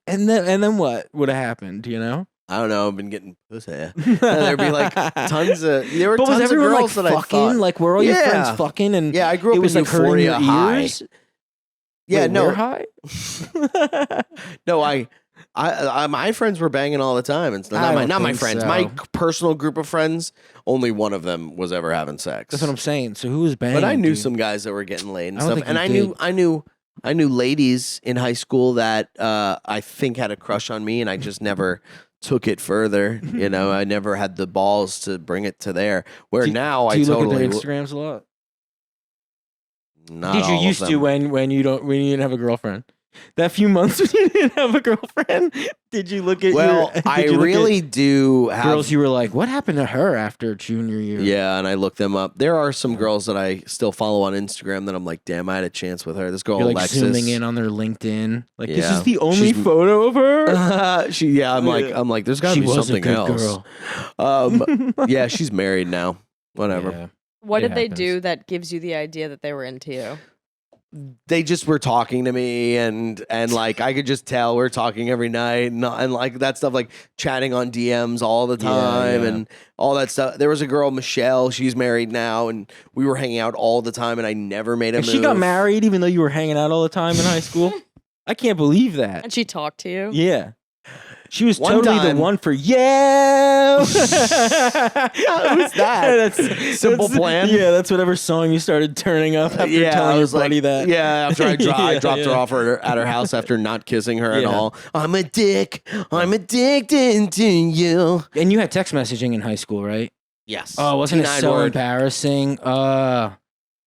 And then what would have happened? You know? I don't know. I've been getting pussy. There'd be like tons of. There were But was tons of everyone girls like that fucking? I thought. Like, were all your Yeah. friends fucking? And Yeah, I grew up it was in like hurting Euphoria your High. ears. Yeah, Wait, no, we're high. no. I my friends were banging all the time, and stuff. I don't Not my think friends. so. My personal group of friends. Only one of them was ever having sex. That's what I'm saying. So who was banging? But I knew dude? some guys that were getting laid and I don't stuff, think and you I knew ladies in high school that I think had a crush on me, and I just never took it further. You know, I never had the balls to bring it to there. Where now Do I you look totally at their Instagrams a lot? not Did you all of used to them. when you didn't have a girlfriend? That few months when you didn't have a girlfriend, did you look at I really do have girls you were like, what happened to her after junior year? Yeah, and I looked them up. There are some girls that I still follow on Instagram that I'm like, damn, I had a chance with her. This girl, You're like Alexis. zooming in on their LinkedIn. Like, this Yeah. is the only photo of her? I'm like, there's gotta be something else. Yeah, she's married now. Whatever. Yeah. What It did they happens. do that gives you the idea that they were into you? They just were talking to me and like I could just tell we're talking every night and like that stuff, like chatting on DMs all the time and all that stuff. There was a girl, Michelle, she's married now, and we were hanging out all the time and I never made a move. She got married even though you were hanging out all the time in high school? I can't believe that. And she talked to you? Yeah. She was One totally time- the one for yeah. Who's that? Simple Plan? Yeah, that's whatever song you started turning up after telling your buddy that. Yeah, after I dropped Yeah. her off at her house after not kissing her at Yeah. all. I'm a dick. I'm addicted to you. And you had text messaging in high school, right? Yes. Oh, wasn't it T9 so word. embarrassing?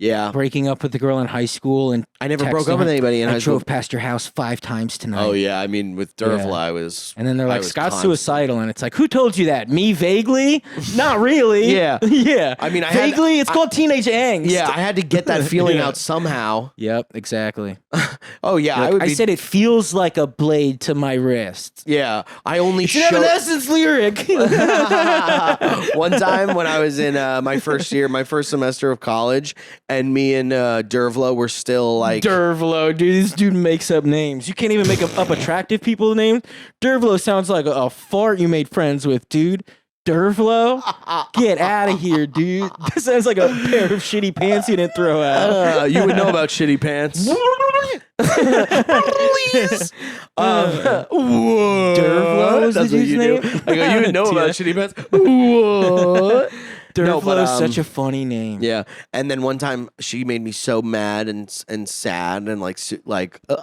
Yeah. Breaking up with the girl in high school and I never texting broke up with her, anybody in I high school. drove past your house 5 times tonight. Oh, yeah. I mean, with Dervla, Yeah. I was... And then they're I like, was Scott's constant. suicidal. And it's like, who told you that? Me vaguely? Not really. Yeah. Yeah. I mean, I had- vaguely, it's called teenage angst. Yeah, I had to get that feeling Yeah. out somehow. Yep, exack,ly. Oh, yeah. Like, I said it feels like a blade to my wrist. Yeah. I only It's an Evanescence lyric. One time when I was in my first semester of college, and me and Dervla were still like... Dervlo, dude. This dude makes up names. You can't even make up attractive people's names. Dervlo sounds like a fart you made friends with, dude. Dervlo? Get out of here, dude. This sounds like a pair of shitty pants you didn't throw out. You would know about shitty pants. Please. Dervlo is the That's what dude's you name? do. I go, you would know about Yeah. shitty pants. What? Dervlo but, is such a funny name. Yeah, and then one time she made me so mad and sad and like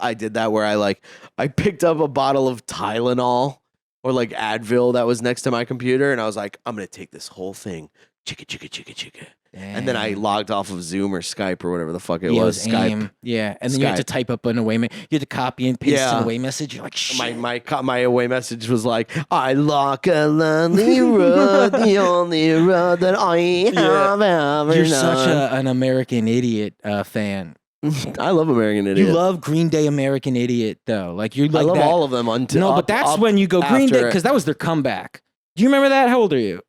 I did that where I picked up a bottle of Tylenol or like Advil that was next to my computer and I was like, I'm gonna take this whole thing, chicka. And then I logged off of Zoom or Skype or whatever the fuck it was. Skype. AIM. Yeah, and then you had to Skype. type up an away message. You had to copy and paste Yeah. an away message. You're like, shit. My away message was like, I lock a lonely road, the only road that I have ever You're known. such an American Idiot fan. I love American Idiot. You love Green Day American Idiot, though. Like, you're like I love that. all of them until No, but that's when you go Green Day, after- because that was their comeback. Do you remember that? How old are you?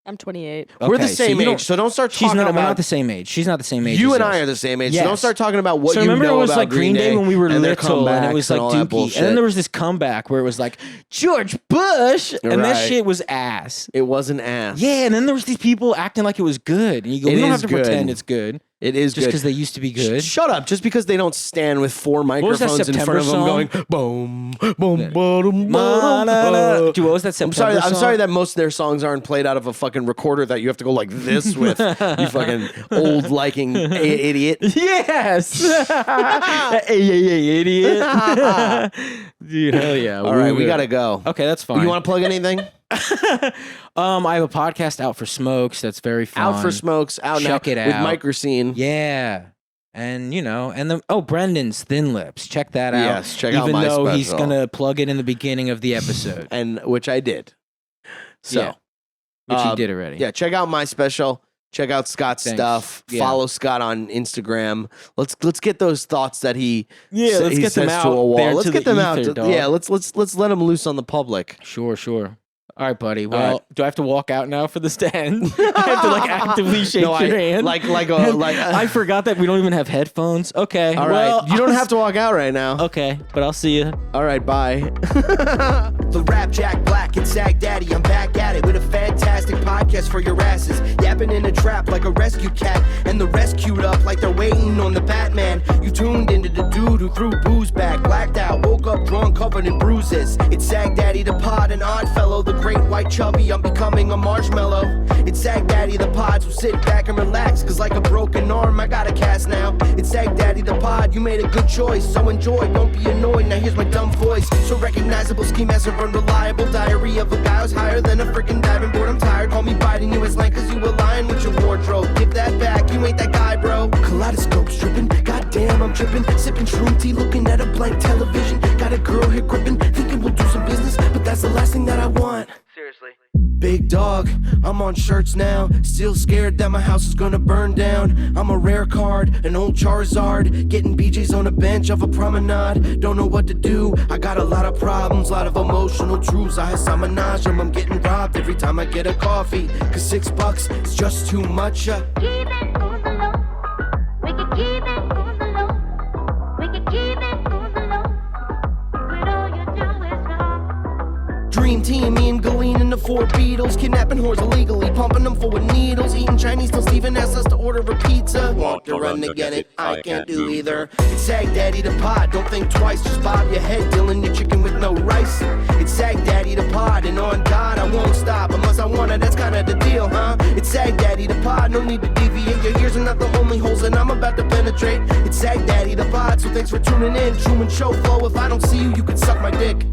I'm 28. We're the Okay, so same you don't- age, so don't start She's talking not. about. We're not the same age. She's not the same age. You as and us. I are the same age, Yes. so don't start talking about what So you remember know it was about like Green Day when we were and their little, and it was comebacks and like all that Dookie, bullshit. and then there was this comeback where it was like George Bush, and that Right. shit was ass. It wasn't ass. Yeah, and then there was these people acting like it was good, and you go, It we don't is have to good. pretend it's good It is just good. because they used to be good. Shut up! Just because they don't stand with 4 was that microphones in front of them September going boom, boom, boom, Ma-na-na. boom. Dude, what was that I'm September sorry. I'm song? sorry that most of their songs aren't played out of a fucking recorder that you have to go like this with. You fucking old liking idiot. Yes. Hey, idiot. Dude, hell yeah. All right, we gotta go. Okay, that's fine. You want to plug anything? I have a podcast Out for Smokes that's very fun. Out for Smokes, out Check now it with out. Mike Racine. Yeah. And Brendan's Thin Lips. Check that out. Yes, check out Even my though he's special. gonna plug it in the beginning of the episode. And which I did. So, Yeah. Which you did already. yeah, check out my special. Check out Scott's Thanks. stuff. Yeah. Follow Scott on Instagram. Let's get those thoughts that he Yeah, let's he get them says out to a wall. there Let's to get the them out. ether, dog. Yeah, let's let him loose on the public. Sure. All right, buddy. All Well, right. do I have to walk out now for the stand? I have to like actively shake No, your hand. I forgot that we don't even have headphones. Okay. All well, right, you don't have to walk out right now. Okay, but I'll see you. All right, bye. The Rap Jack Black and Sagdaddy, I'm back at it with a fantastic podcast for your asses. Yapping in a trap like a rescue cat, and the rescued up like they're waiting on the Batman. You tuned into the dude who threw booze back, blacked out, woke up drunk, covered in bruises. It's Sagdaddy the Pod, an odd fellow, the great white chubby. I'm becoming a marshmallow. It's Sagdaddy the Pod, so sit back and relax, cause like a broken arm, I got a cast now. It's Sagdaddy the Pod, you made a good choice, so enjoy, don't be annoyed. Now here's my dumb voice, so recognizable, ski master, unreliable. Diary of a guy who's higher than a freaking diving board. I'm tired, call me biting you as lame, cause you align with your wardrobe. Give that back, you ain't that guy, bro. Kaleidoscope stripping, goddamn, I'm tripping. Sipping shroom tea, looking at a blank television. got a girl here gripping, thinking we'll do some business, but that's the last thing that I want. Seriously. Big dog, I'm on shirts now. Still scared that my house is gonna burn down. I'm a rare card, an old Charizard, getting BJ's on a bench of a promenade. Don't know what to do, I got a lot of problems, lot of emotional truths. I menage them, I'm getting robbed every time I get a coffee. Cause $6 is just too much. Keep it on the low. We can keep it on the low. We can keep it on the low. But all you do is wrong. Dream team, me and Galeen and the four Beatles, kidnapping whores illegally, pumping them full of needles, eating Chinese till Steven asks us to order a pizza. Walk the run to get it, I can't do either. It's Sagdaddy the pod, don't think twice, just bob your head, dealing your chicken with no rice. It's Sagdaddy the pod, and on God I won't stop unless I wanna, that's kinda the deal, huh? It's Sagdaddy the pod, no need to deviate, your ears are not the only holes that I'm about to penetrate. It's Sagdaddy the pod, so thanks for tuning in. Truman Show flow, if I don't see you, you can suck my dick.